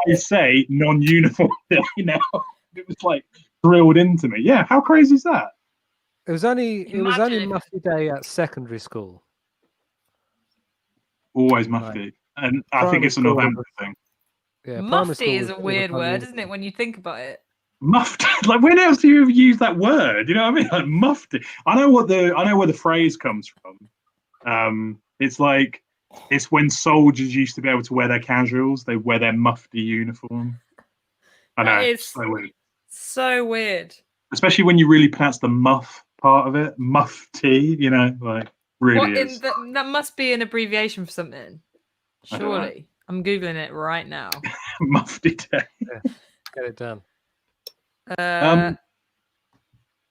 I say non-uniform day now. It was like drilled into me. Yeah, how crazy is that? it was only Imagine if- Mufti Day at secondary school. Always Mufti. And I think Primary it's a school Northampton was- thing. Yeah, primary Mufti school is was a all the weird time word, in- isn't it, when you think about it? Mufti. Like, when else do you ever use that word? You know what I mean? Like mufti. I know where the phrase comes from. It's like it's when soldiers used to be able to wear their casuals. They wear their mufti uniform. I know. That is It's so weird. so weird. Especially when you really pronounce the muff part of it. Mufti. You know, like really What is. that must be an abbreviation for something. I don't know. Surely. I'm googling it right now. Mufti day. Get it done. Uh,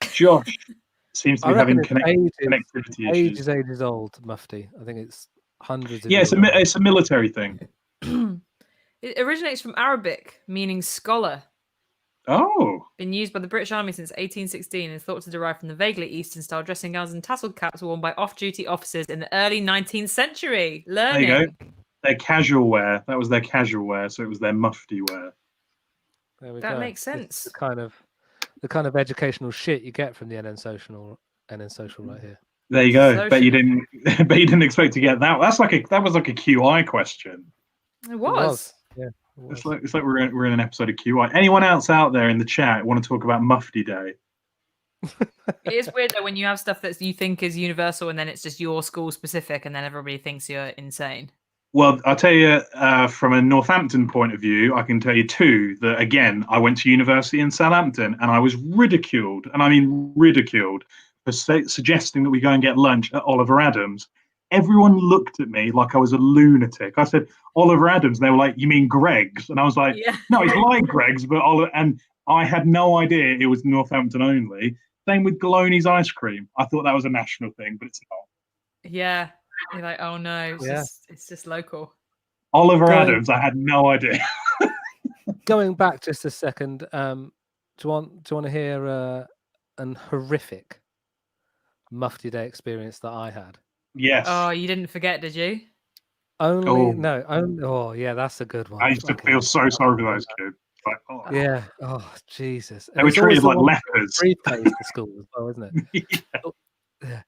Josh seems to I be reckon having it's connectivity issues. ages old, Mufti. I think it's hundreds of Yeah, years it's old. it's a military thing. it originates from Arabic, meaning scholar. Oh, Been used by the British Army since 1816 and is thought to derive from the vaguely Eastern style dressing gowns and tasselled caps worn by off duty officers in the early 19th century. there you go. Learning. Their casual wear. That was their casual wear, so it was their mufti wear. There we That go. makes This is sense. the kind of educational shit you get from the NN Social right here. There you go. So Bet you should- didn't. Bet you didn't expect to get that. That was like a QI question. It It was. Yeah. It was. It's like we're in an episode of QI. Anyone else out there in the chat want to talk about Mufti Day? It is weird though when you have stuff that you think is universal and then it's just your school specific and then everybody thinks you're insane. Well, I'll tell you from a Northampton point of view, I can tell you too that again, I went to university in Southampton and I was ridiculed, and I mean ridiculed, for suggesting that we go and get lunch at Oliver Adams. Everyone looked at me like I was a lunatic. I said Oliver Adams, and they were like, "You mean Greg's?" And I was like, Yeah. "No, it's like Greg's, but Oliver." And I had no idea it was Northampton only. Same with Galoni's ice cream. I thought that was a national thing, but it's not. Yeah. You're like, oh no, Yeah. it's just local. Oliver Going- Adams, I had no idea. Going back just a second, do you want to hear an horrific Mufti Day experience that I had? Yes. Oh, you didn't forget, did you? Oh yeah, that's a good one. I used to Fucking feel hell. so sorry for those kids. Like, oh. Yeah. Oh Jesus. They were it's always treated the like one with the lepers. briefcase to school as well, isn't it? Yeah.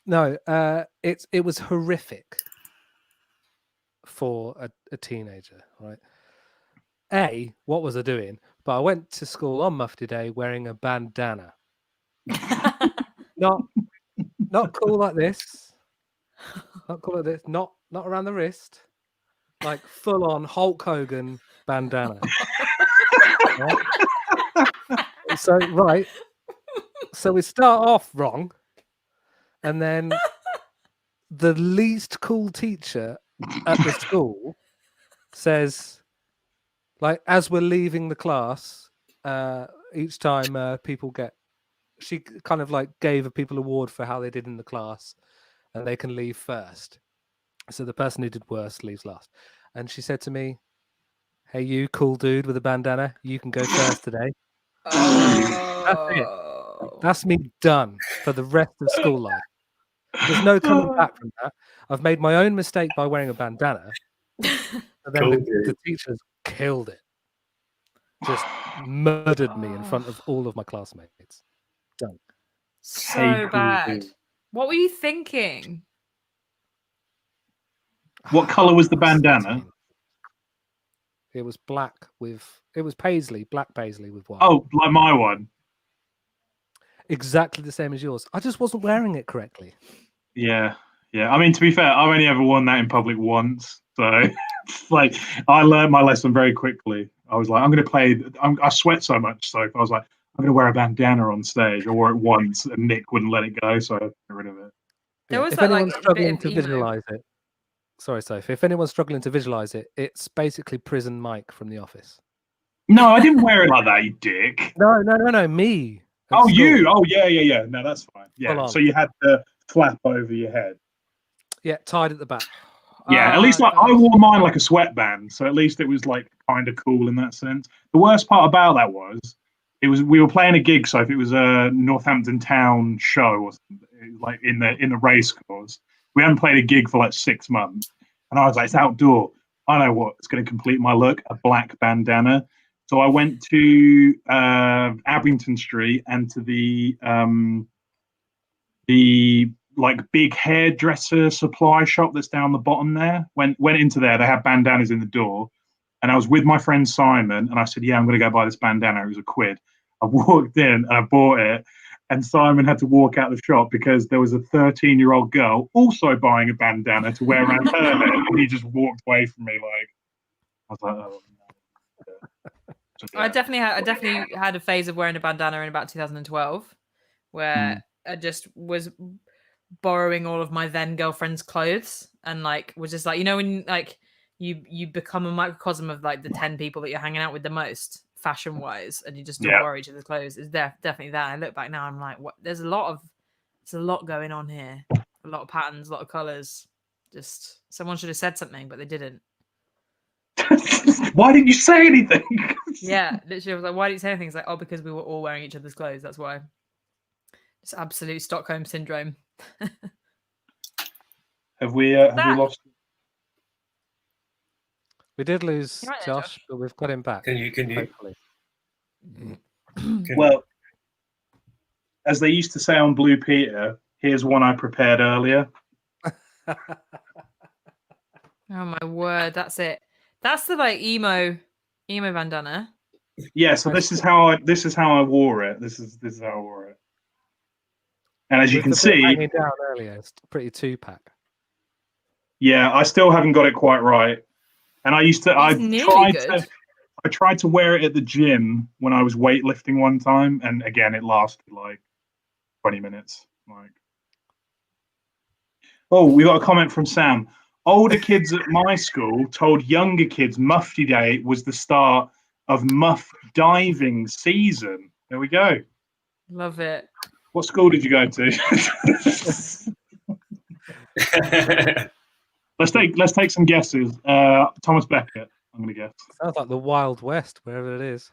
No, it was horrific for a teenager, right? What was I doing? But I went to school on Mufti Day wearing a bandana. Not cool like this. Not cool like this. Not around the wrist. Like full on Hulk Hogan bandana. Right. So we start off wrong, and then the least cool teacher at the school says, like, as we're leaving the class, each time people get, she kind of like gave a people award for how they did in the class, and they can leave first. So the person who did worst leaves last. And she said to me, "Hey, you cool dude with a bandana, you can go first today." Oh. That's me done for the rest of school life. There's no coming back from that. I've made my own mistake by wearing a bandana. But then Cool, the teachers killed it. Just murdered me in front of all of my classmates. Done. So Hey, cool bad. dude. What were you thinking? What colour was the I was bandana? 16. It was paisley, black paisley with white. Oh, like my one. Exactly the same as yours. I just wasn't wearing it correctly. Yeah. Yeah. I mean, to be fair, I've only ever worn that in public once. So it's like I learned my lesson very quickly. I was like, I'm going to play. I sweat so much. So I was like, I'm going to wear a bandana on stage. I wore it once and Nick wouldn't let it go. So I got rid of it. There was If that, like, anyone's a bit struggling of to emo. visualize it, sorry, Sophie. If anyone's struggling to visualize it, it's basically Prison Mike from The Office. No, I didn't wear it like that, you dick. No, me. at Oh, you. school. Oh, yeah. No, that's fine. Full Yeah. on. So you had the flap over your head. Yeah, tied at the back. Yeah, at Oh, least like I God. wore mine like a sweatband, so at least it was like kind of cool in that sense. The worst part about that was we were playing a gig, so if it was a Northampton Town show or something, it was like in the race course, we hadn't played a gig for like 6 months, and I was like, it's outdoor. I know what's going to complete my look: a black bandana. So I went to Abington Street and to the like big hairdresser supply shop that's down the bottom there. Went into there. They had bandanas in the door, and I was with my friend Simon, and I said, "Yeah, I'm going to go buy this bandana." It was £1. I walked in and I bought it, and Simon had to walk out the shop because there was a 13-year-old girl also buying a bandana to wear around her head, and he just walked away from me like. I was like, "Oh no." So, I yeah. definitely had a phase of wearing a bandana in about 2012, where I just was borrowing all of my then girlfriend's clothes and like was just like, you know, when like you become a microcosm of like the 10 people that you're hanging out with the most fashion wise, and you just still Yeah. borrow each other's clothes. It's definitely that. I look back now, I'm like, what? There's a lot going on here, a lot of patterns, a lot of colors. Just someone should have said something, but they didn't. Why didn't you say anything? Yeah, literally, I was like, why didn't you say anything? It's like, oh, because we were all wearing each other's clothes. That's why. It's absolute Stockholm syndrome. Have we lost? We did lose You're right there, Josh, but we've got him back. Can you? Hopefully. Well, as they used to say on Blue Peter, here's one I prepared earlier. Oh my word, that's it. That's the like emo bandana. Yeah, so this is how I wore it. This is how I wore it. And as you With can the bit see, hanging down earlier, it's pretty 2-pack. yeah, I still haven't got it quite right. And I tried to wear it at the gym when I was weightlifting one time, and again, it lasted like 20 minutes. Like, oh, we got a comment from Sam. Older kids at my school told younger kids Mufti Day was the start of muff diving season. There we go. Love it. What school did you go to? Let's take some guesses. Thomas Beckett, I'm gonna guess. Sounds like the Wild West, wherever it is.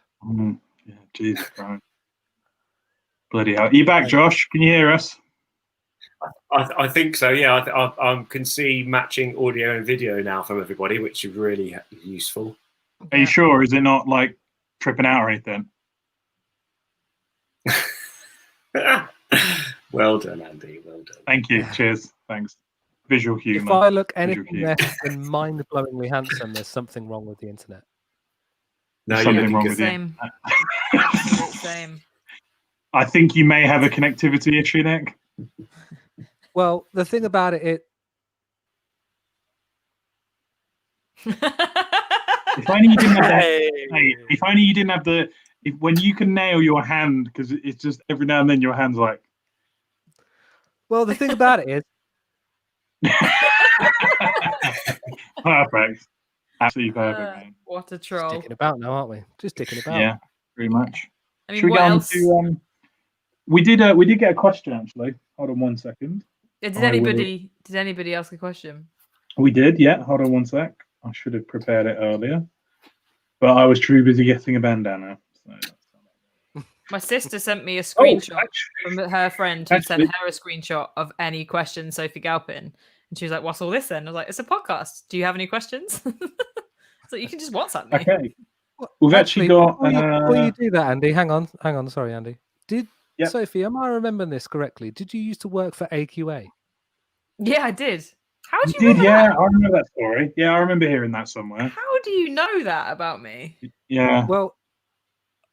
Yeah, Jesus Christ. Bloody hell. Are you back, Josh? Can you hear us? I think so. Yeah, I can see matching audio and video now from everybody, which is really useful. Are you sure? Is it not like tripping out or anything? Well done, Andy. Well done. Thank you. Cheers. Thanks. Visual If humour. I look anything humour. less than mind-blowingly handsome, there's something wrong with the internet. No, you're Something looking wrong good. with you. Same. Absolute same. I think you may have a connectivity issue, Nick. Well, the thing about it, If only you didn't have if only you didn't have when you can nail your hand, because it's just every now and then your hand's like. well, the thing about it is, Perfect. Absolutely perfect, man. What a just troll. dicking about now, aren't we? Just dicking about. Yeah, pretty much. I mean, Should we what get on else? to we did get a question actually. Hold on one second. Did I will- anybody ask a question? We did, yeah. Hold on one sec. I should have prepared it earlier, but I was too busy getting a bandana. So. My sister sent me a Oh, screenshot actually- from her friend who sent actually- her a screenshot of any question Sophie Galpin. And she was like, what's all this then? I was like, it's a podcast. Do you have any questions? So you can just WhatsApp me. Okay. We've actually got. Before you do that, Andy, hang on. Sorry, Andy. Yep. Sophie, am I remembering this correctly? Did you used to work for AQA? Yeah, I did. How You do you did, know yeah. that? I remember that story. Yeah, I remember hearing that somewhere. How do you know that about me? Yeah.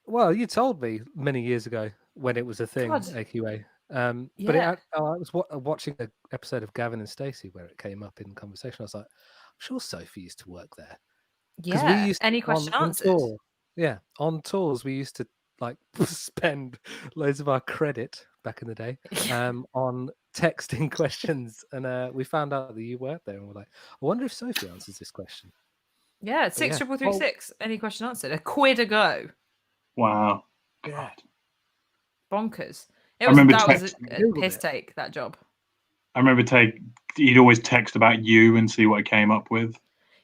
Well, you told me many years ago when it was a thing, God. AQA. But Yeah. I was watching an episode of Gavin and Stacey where it came up in conversation. I was like, I'm sure Sophie used to work there. 'Cause Yeah. we used Any to, question on answered? tour, yeah, on tours we used to like spend loads of our credit back in the day on texting questions, and we found out that you worked there, and we're like, I wonder if Sophie answers this question. Yeah, yeah. 63336. Any question answered? A quid a go. Wow. Yeah. Bonkers. I That was remember a Googled piss it. take, that job. I remember he'd always text about you and see what it came up with.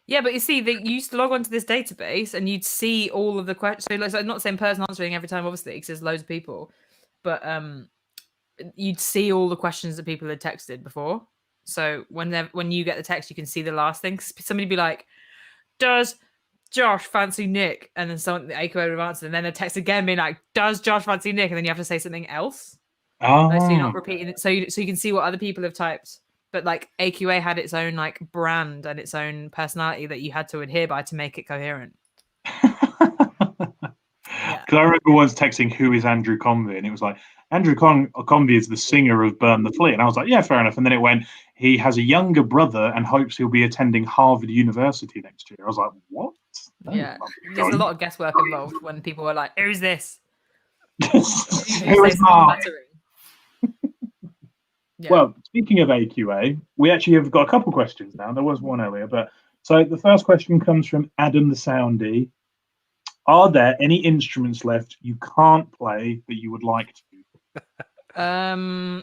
Yeah, but you see, you used to log onto this database and you'd see all of the questions. So, like, not the same person answering every time, obviously, because there's loads of people. But you'd see all the questions that people had texted before. So when you get the text, you can see the last thing. Somebody'd be like, "Does Josh fancy Nick?" And then someone the AQA would have answered, and then the text again being like, "Does Josh fancy Nick?" And then you have to say something else. Oh. Like, so you're not repeating it. So you can see what other people have typed. But like AQA had its own like brand and its own personality that you had to adhere by to make it coherent. Because I remember once texting, "Who is Andrew Convey?" and it was like, "Andrew Convey is the singer of Burn the Fleet," and I was like, "Yeah, fair enough." And then it went, "He has a younger brother and hopes he'll be attending Harvard University next year." I was like, "What?" Yeah, there's a lot of guesswork involved when people were like, "Who's this?" Who Usually is say something Mark? flattering. Yeah. Well, speaking of AQA, we actually have got a couple questions now. There was one earlier, but so the first question comes from Adam the Soundy. Are there any instruments left you can't play that you would like to? Adam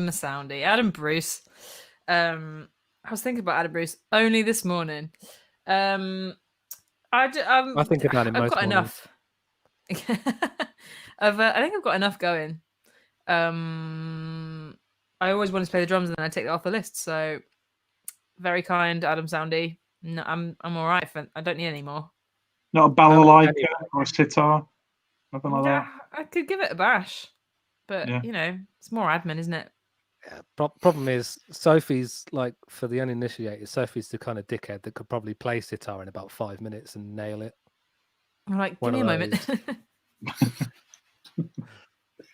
the Soundy, Adam Bruce. I was thinking about Adam Bruce only this morning. I think about him I've most got mornings. enough. I think I've got enough going. I always wanted to play the drums and then I take that off the list. So very kind, Adam Soundy. No, I'm all right. I don't need any more. Not a balalaika or a sitar, nothing like that. I could give it a bash, but Yeah. you know, it's more admin, isn't it? Yeah, problem is Sophie's like for the uninitiated. Sophie's the kind of dickhead that could probably play sitar in about 5 minutes and nail it. I'm like, give One me a of moment.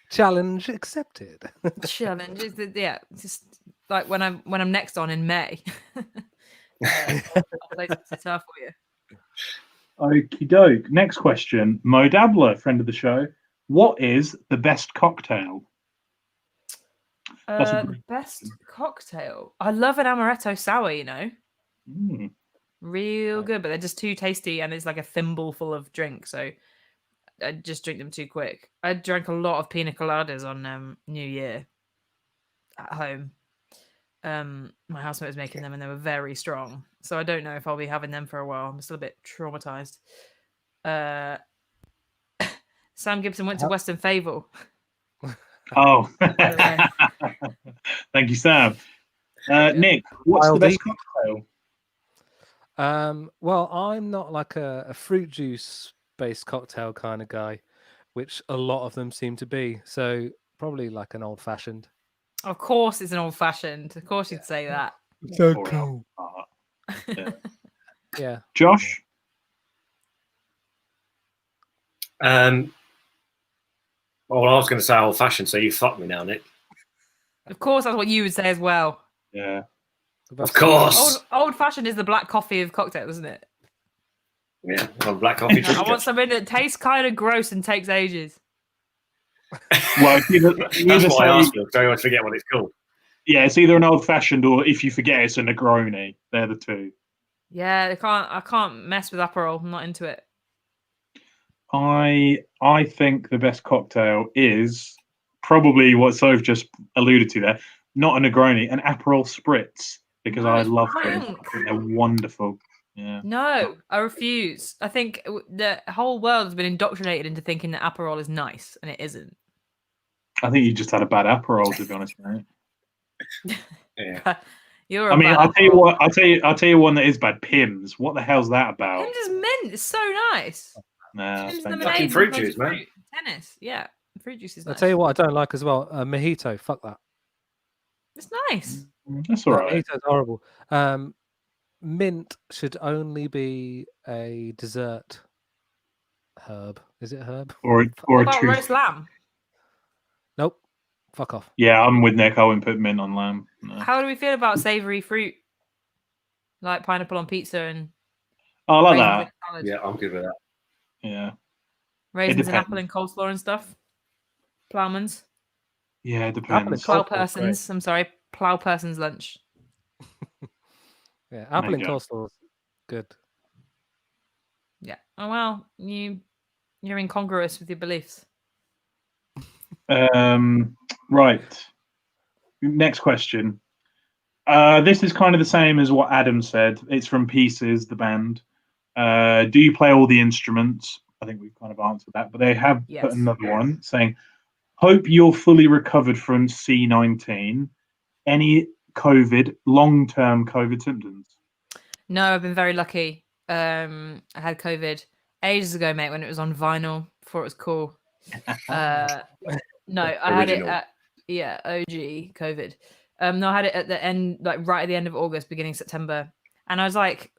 Challenge accepted. Challenge is yeah, just like when I'm next on in May. I'll play some sitar for you. Okie doke. Next question. Mo Dabler, friend of the show. What is the best cocktail? That's a The great best cocktail. I love an amaretto sour. You know, Mm. real good, but they're just too tasty, and it's like a thimble full of drink. So I just drink them too quick. I drank a lot of pina coladas on New Year at home. My housemate was making them, and they were very strong. So I don't know if I'll be having them for a while. I'm still a bit traumatized. Sam Gibson went to Western Fable. Oh, By the way. thank you, Sam. Nick, what's the Wild best Eat. cocktail? Well, I'm not like a fruit juice based cocktail kind of guy, which a lot of them seem to be. So probably like an old fashioned. Of course, it's an old fashioned. Of course, you'd say that. So Or cool. Yeah. Yeah. Josh? Well, I was going to say old fashioned, so you fucked me now, Nick. Of course, that's what you would say as well. Yeah. Of course. Old fashioned is the black coffee of cocktails, isn't it? Yeah, well, black coffee. No, I want something that tastes kind of gross and takes ages. Well, That's what I asked for, because I always forget what it's called. yeah, it's either an old fashioned or if you forget, it's a Negroni. They're the two. Yeah, I can't mess with Aperol. I'm not into it. I think the best cocktail is probably what Soph just alluded to there. Not a Negroni, an Aperol Spritz, because I Nice. love them. Rank. I think they're wonderful. Yeah. No, I refuse. I think the whole world has been indoctrinated into thinking that Aperol is nice, and it isn't. I think you just had a bad Aperol, to be honest, mate. Yeah. You're. I mean, bad I'll tell you Aperol. what. I'll tell you one that is bad. Pimm's. What the hell's that about? Pimm's is mint. It's so nice. Nah, Pimm's thank you. lemonade Fucking with fruit loads of juice, man. fruit. Tennis. Yeah, fruit juice is I'll nice. tell you what I don't like as well. Mojito. Fuck that. It's nice. That's all No, right. Mojito's horrible. Mint should only be a dessert herb. Is it herb? Or What a about tooth. roast lamb? Nope. Fuck off. Yeah, I'm with Nick. I wouldn't put mint on lamb. No. How do we feel about savoury fruit? Like pineapple on pizza and I like raisins that. in salad. Yeah, I'm good with that. Yeah. Raisins and depends. apple and coleslaw and stuff. Plowman's. Yeah, it Apple depends. and Plow coleslaw is great. person's. I'm sorry. Plow person's lunch. Yeah, apple you and go. coleslaw is good. Yeah. Oh well, you're incongruous with your beliefs. Right. Next question. This is kind of the same as what Adam said. It's from Pieces, the band. Do you play all the instruments? I think we've kind of answered that, but they have Yes. put another one saying, "Hope you're fully recovered from C19. Any long-term COVID symptoms?" No, I've been very lucky. I had COVID ages ago, mate, when it was on vinyl before it was cool. No, I had it Original. at OG COVID. No, I had it at the end, like right at the end of August, beginning September, and I was like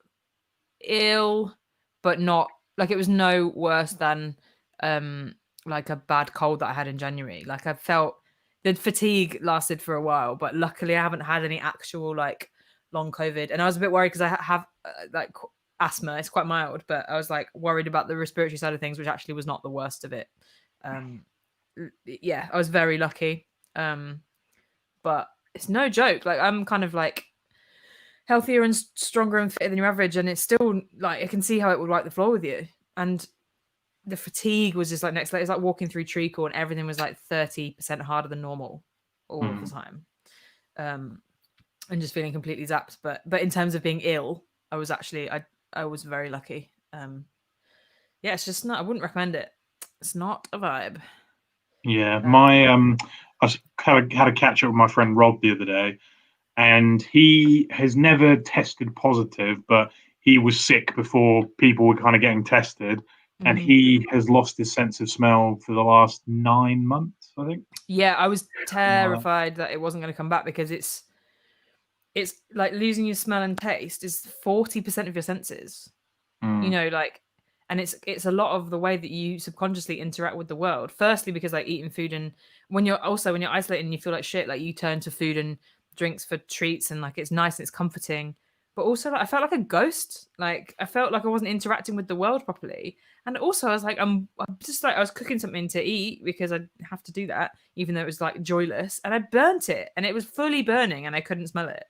ill, but not like it was no worse than like a bad cold that I had in January. Like I felt the fatigue lasted for a while, but luckily I haven't had any actual like long COVID. And I was a bit worried because I have like asthma. It's quite mild, but I was like worried about the respiratory side of things, which actually was not the worst of it. Yeah, I was very lucky. But it's no joke. Like I'm kind of like healthier and stronger and fitter than your average, and it's still like I can see how it would wipe the floor with you. And the fatigue was just like next level. It's like walking through treacle, and everything was like 30% harder than normal all of the time. And just feeling completely zapped. But in terms of being ill, I was actually I was very lucky. Yeah, it's just not. I wouldn't recommend it. It's not a vibe. Yeah, I had a catch up with my friend Rob the other day, and he has never tested positive, but he was sick before people were kind of getting tested, and he has lost his sense of smell for the last 9 months, I think. Yeah, I was terrified that it wasn't going to come back because it's like losing your smell and taste is 40% of your senses. You know, like, and it's a lot of the way that you subconsciously interact with the world. Firstly, because like eating food, and when you're isolated and you feel like shit, like you turn to food and drinks for treats, and like it's nice and it's comforting. But also, like, I felt like a ghost. Like I felt like I wasn't interacting with the world properly. And also, I was like, I'm just like I was cooking something to eat because I have to do that, even though it was like joyless. And I burnt it, and it was fully burning, and I couldn't smell it.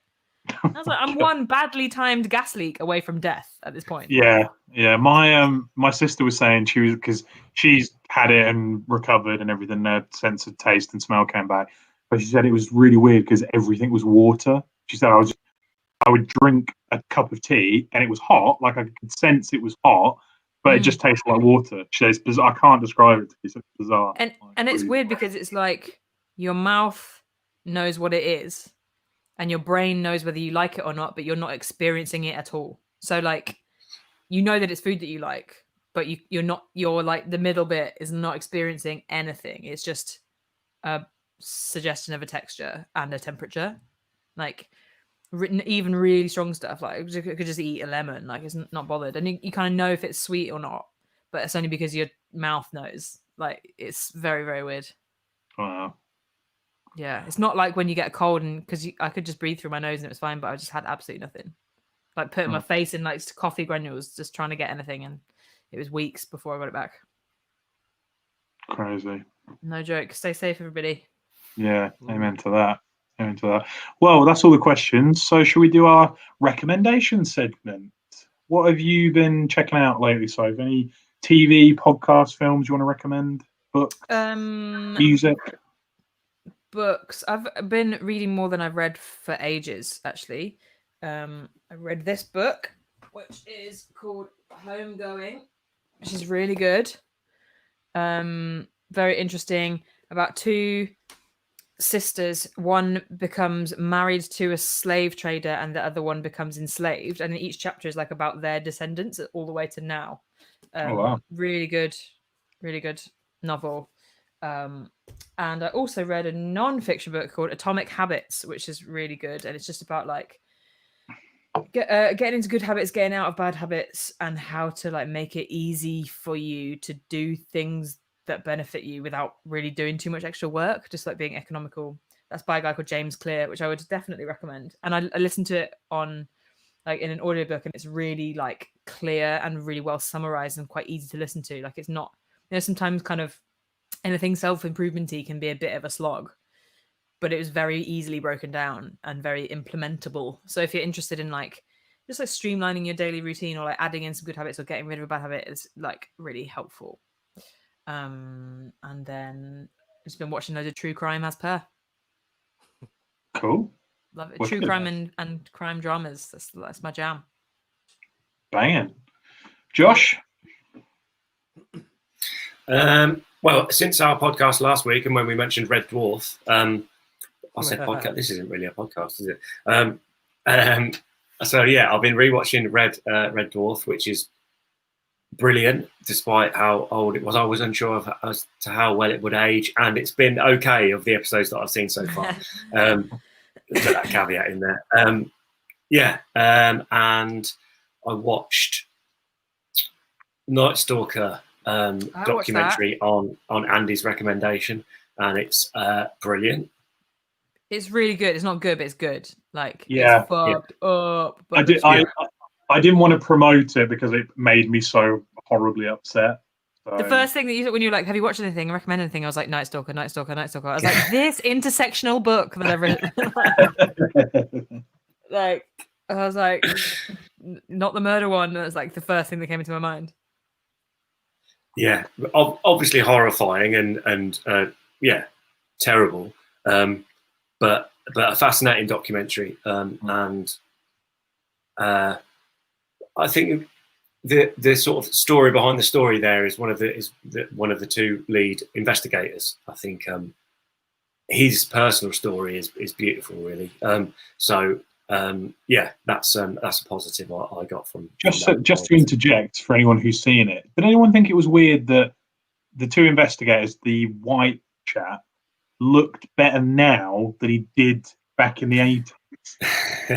I was like, I'm one badly timed gas leak away from death at this point. Yeah. My sister was saying because she's had it and recovered and everything. Her sense of taste and smell came back, but she said it was really weird because everything was water. She said I would drink a cup of tea and it was hot, like I could sense it was hot, but it just tasted like water. She says, I can't describe it to you. It's bizarre. And it's weird because it's like your mouth knows what it is, and your brain knows whether you like it or not, but you're not experiencing it at all. So like, you know that it's food that you like, but you're like the middle bit is not experiencing anything. It's just a suggestion of a texture and a temperature. Like even really strong stuff, like you could just eat a lemon, like it's not bothered. And you kind of know if it's sweet or not, but it's only because your mouth knows. Like it's very, very weird. Wow. Yeah, it's not like when you get a cold, and because I could just breathe through my nose and it was fine, but I just had absolutely nothing. Like putting my face in like coffee granules, just trying to get anything, and it was weeks before I got it back. Crazy. No joke. Stay safe, everybody. Yeah, amen to that. Amen to that. Well, that's all the questions. So should we do our recommendation segment? What have you been checking out lately, So, any TV, podcast, films you want to recommend? Books? Music? Books. I've been reading more than I've read for ages, actually. I read this book, which is called Homegoing, which is really good. Very interesting, about two sisters. One becomes married to a slave trader and the other one becomes enslaved, and each chapter is like about their descendants all the way to now. Wow. Really good novel. And I also read a non-fiction book called Atomic Habits, which is really good, and it's just about like getting into good habits, getting out of bad habits, and how to like make it easy for you to do things that benefit you without really doing too much extra work, just like being economical. That's by a guy called James Clear, which I would definitely recommend. And I listened to it on like in an audiobook, and it's really like clear and really well summarized and quite easy to listen to. Like it's not, sometimes kind of anything self-improvement-y can be a bit of a slog, but it was very easily broken down and very implementable. So if you're interested in like just like streamlining your daily routine or like adding in some good habits or getting rid of a bad habit, it's like really helpful. And then I've just been watching loads of true crime as per. Cool. Love it. Wicked. True crime and crime dramas. That's my jam. Banging. Josh? Well, since our podcast last week and when we mentioned Red Dwarf, I said podcast. This isn't really a podcast, is it? So yeah, I've been rewatching Red Dwarf, which is brilliant, despite how old it was. I was unsure as to how well it would age, and it's been okay of the episodes that I've seen so far. Put that caveat in there. And I watched Night Stalker documentary on Andy's recommendation, and it's brilliant. It's really good. It's not good, but it's good. Like, Yeah, it's fucked up. I But did. I didn't want to promote it because it made me so horribly upset. So. the first thing that you said when you were like, "Have you watched anything? Recommend anything?" I was like, "Night Stalker, Night Stalker, Night Stalker." I was like, "This intersectional book that I've written." Like, I was like, not the murder one. That was like the first thing that came into my mind. Yeah, obviously horrifying and terrible, but a fascinating documentary, and I think the sort of story behind the story there is one of the two lead investigators. I think his personal story is beautiful, really. That's a positive I got from Just that. to interject for anyone who's seen it, did anyone think it was weird that the two investigators, the white chap, looked better now than he did back in the 80s?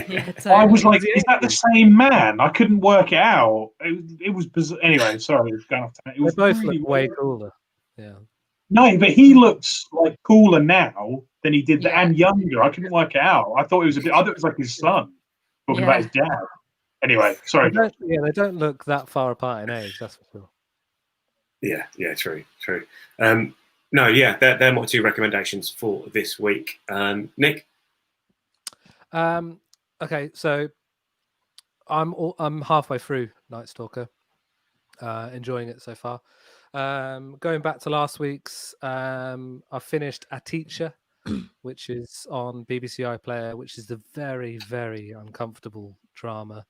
Yeah, I was totally. like, is that the same man? I couldn't work it out. It was bizarre. Anyway, sorry, it's going off. It was They both really look way weird. cooler. Yeah. No, but he looks like cooler now than he did, Yeah. and younger. I couldn't work it out. I thought it was like his son talking about his dad. Anyway, sorry. They don't look that far apart in age. That's for sure. Yeah, true. They're my two recommendations for this week. Nick? Okay, so I'm halfway through Night Stalker, enjoying it so far. Going back to last week's, I finished A Teacher, which is on BBC iPlayer, which is the very, very uncomfortable drama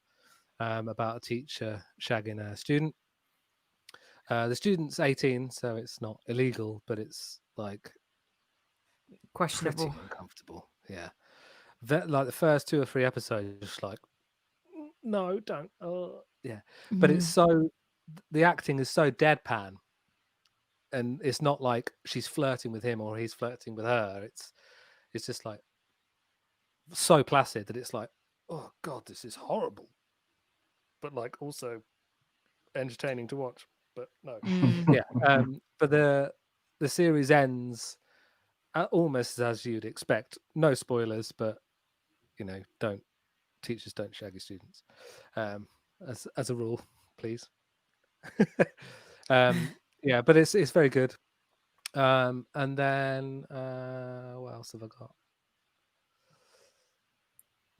about a teacher shagging a student. The student's 18, so it's not illegal, but it's like Questionable. pretty uncomfortable. Yeah, like the first 2 or 3 episodes, just like, no, don't. Yeah, but it's so the acting is so deadpan, and it's not like she's flirting with him or he's flirting with her. It's just like so placid that it's like, oh god, this is horrible, but like also entertaining to watch. But no, yeah. But the series ends almost as you'd expect. No spoilers, but teachers don't shag your students, as a rule, please. Yeah, but it's very good. And then what else have I got?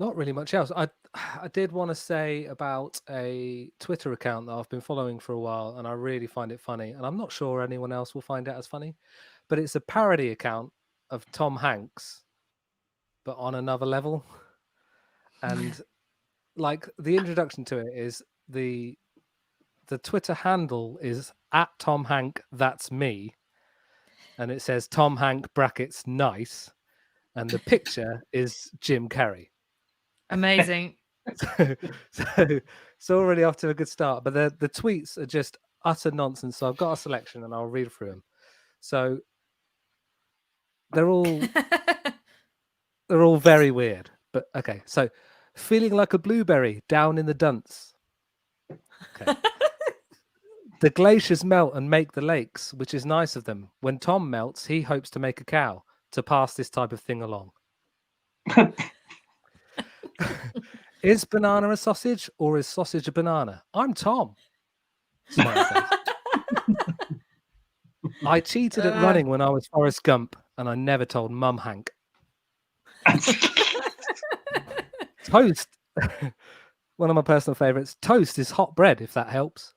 Not really much else. I did want to say about a Twitter account that I've been following for a while, and I really find it funny. And I'm not sure anyone else will find it as funny, but it's a parody account of Tom Hanks, but on another level. And like the introduction to it is the Twitter handle is @TomHank. That's me, and it says Tom Hank brackets nice, and the picture is Jim Carrey. Amazing. So it's already off to a good start, but the tweets are just utter nonsense. So I've got a selection and I'll read through them. So they're all very weird, but okay. So feeling like a blueberry down in the dunce. Okay. The glaciers melt and make the lakes, which is nice of them. When Tom melts, he hopes to make a cow to pass this type of thing along. Is banana a sausage or is sausage a banana? I'm Tom. Smiley face. I cheated at running when I was Forrest Gump, and I never told Mum Hank. Toast. One of my personal favorites. Toast is hot bread, if that helps.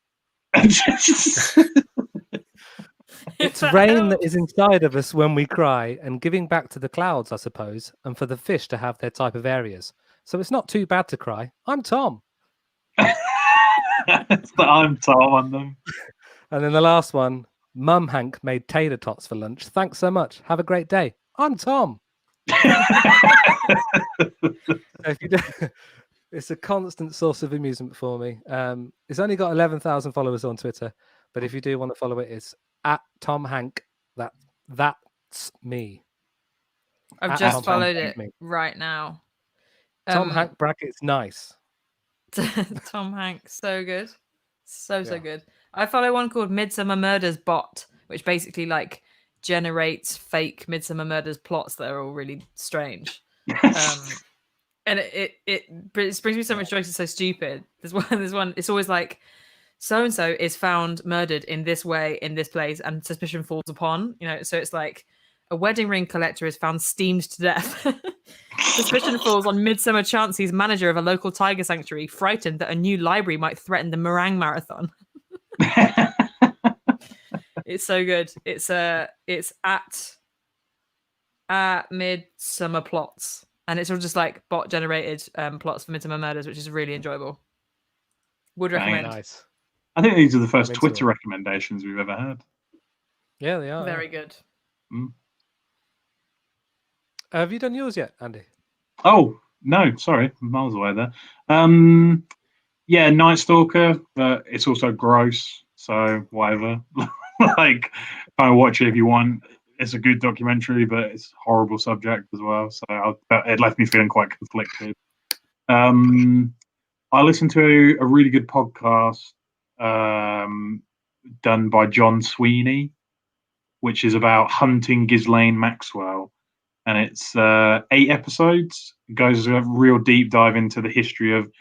It's rain that is inside of us when we cry, and giving back to the clouds, I suppose, and for the fish to have their type of areas. So it's not too bad to cry. I'm Tom. I'm Tom on them. And then the last one, Mum Hank made tater tots for lunch. Thanks so much. Have a great day. I'm Tom. It's a constant source of amusement for me. It's only got 11,000 followers on Twitter, but if you do want to follow it, it's @TomHank. That's me. I've just followed it right now. Tom Hank brackets nice. Tom Hanks, so good, so good. I follow one called Midsummer Murders Bot, which basically like generates fake Midsummer Murders plots that are all really strange. And it brings me so much joy. It's so stupid. There's one. It's always like, so and so is found murdered in this way in this place, and suspicion falls upon. So it's like a wedding ring collector is found steamed to death. Suspicion falls on Midsummer Chancy's manager of a local tiger sanctuary, frightened that a new library might threaten the meringue marathon. It's so good. It's at Midsummer Plots, and it's all just like bot generated plots for Midsummer Murders, which is really enjoyable. Would recommend. Nice. I think these are the first I'm into Twitter it. recommendations we've ever had. Yeah, they are. Very good. Have you done yours yet, Andy? Oh, no, sorry, miles away there. Yeah, Night Stalker, but it's also gross, so whatever. Like, kind of watch it if you want. It's a good documentary, but it's a horrible subject as well. So it left me feeling quite conflicted. I listened to a really good podcast done by John Sweeney, which is about hunting Ghislaine Maxwell. And it's 8 episodes. It goes a real deep dive into the history of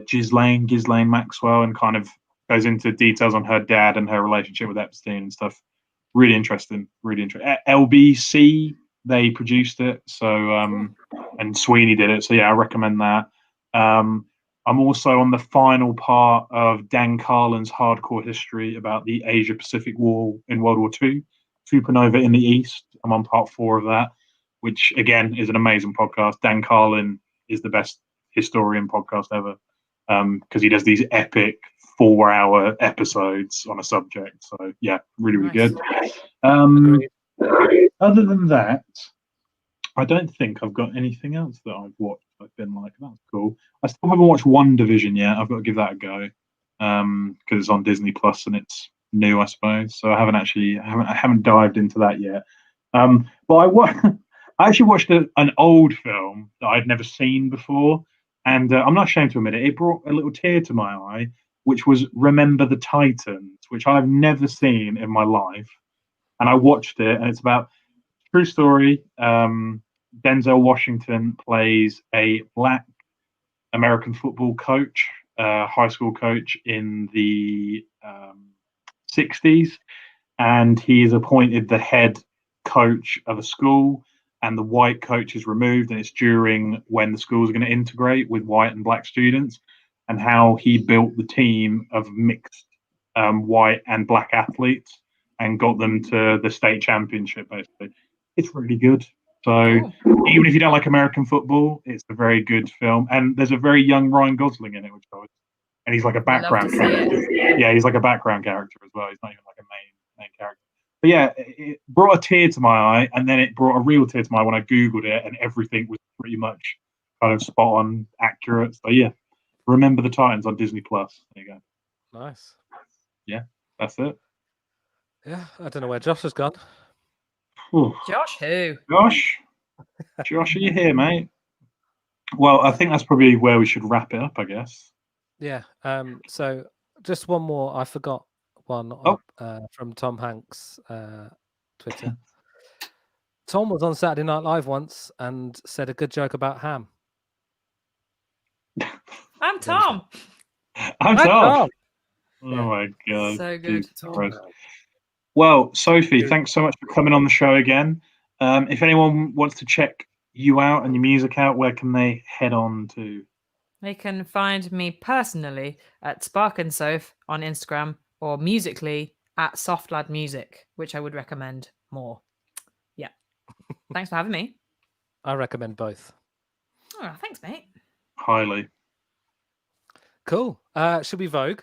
Ghislaine Maxwell, and kind of goes into details on her dad and her relationship with Epstein and stuff. Really interesting. LBC, they produced it. So, and Sweeney did it. So yeah, I recommend that. I'm also on the final part of Dan Carlin's Hardcore History about the Asia Pacific War in World War II, Supernova in the East. I'm on part 4 of that, which again is an amazing podcast. Dan Carlin is the best historian podcast ever, because he does these epic 4-hour episodes on a subject. So yeah, really good. Other than that, I don't think I've got anything else that I've watched. I've been like, that's cool. I still haven't watched WandaVision yet. I've got to give that a go, because it's on Disney Plus and it's new, I suppose. So I haven't dived into that yet. But I actually watched an old film that I'd never seen before, and I'm not ashamed to admit it. It brought a little tear to my eye, which was Remember the Titans, which I've never seen in my life. And I watched it, and it's about true story. Denzel Washington plays a black American football coach, high school coach in the 60s, and he is appointed the head coach of a school, and the white coach is removed, and it's during when the schools are going to integrate with white and black students, and how he built the team of mixed white and black athletes and got them to the state championship. Basically, it's really good. So even if you don't like American football, it's a very good film. And there's a very young Ryan Gosling in it, and he's like a background character. Yeah, he's like a background character as well. He's not even like a main character. But yeah, it brought a tear to my eye, and then it brought a real tear to my eye when I Googled it, and everything was pretty much kind of spot on, accurate. So yeah, Remember the Titans on Disney Plus. There you go. Nice. Yeah, that's it. Yeah, I don't know where Josh has gone. Whew. Josh, who? Josh, are you here, mate? Well, I think that's probably where we should wrap it up, I guess. Yeah. So just one more. I forgot one from Tom Hanks' Twitter. Tom was on Saturday Night Live once and said a good joke about ham. I'm Tom. I'm Hi, Tom. Tom. Oh my god. So good. Jesus Christ. Well, Sophie, thanks so much for coming on the show again. If anyone wants to check you out and your music out, where can they head on to? They can find me personally at Spark and Soph on Instagram, or musically at Softlad Music, which I would recommend more. Yeah. Thanks for having me. I recommend both. Oh, thanks, mate. Highly. Cool. Should we Vogue?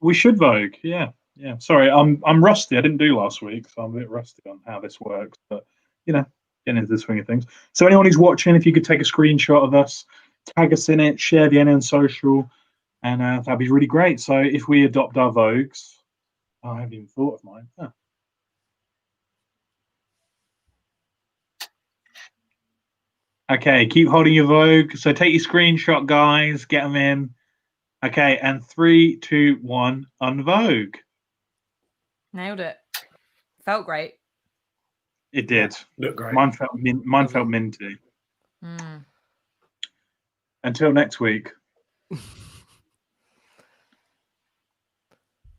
We should Vogue, yeah. Yeah. Sorry, I'm rusty. I didn't do last week, so I'm a bit rusty on how this works. But getting into the swing of things. So anyone who's watching, if you could take a screenshot of us, tag us in it, share the NN social, and that'd be really great. So if we adopt our Vogues, I haven't even thought of mine. Huh. Okay, keep holding your Vogue. So take your screenshot, guys. Get them in. Okay, and 3, 2, 1, Unvogue. Nailed it. Felt great. It did. Look great. Mine felt minty. Mm. Until next week.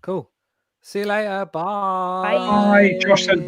Cool. See you later. Bye. Bye. Josh said bye.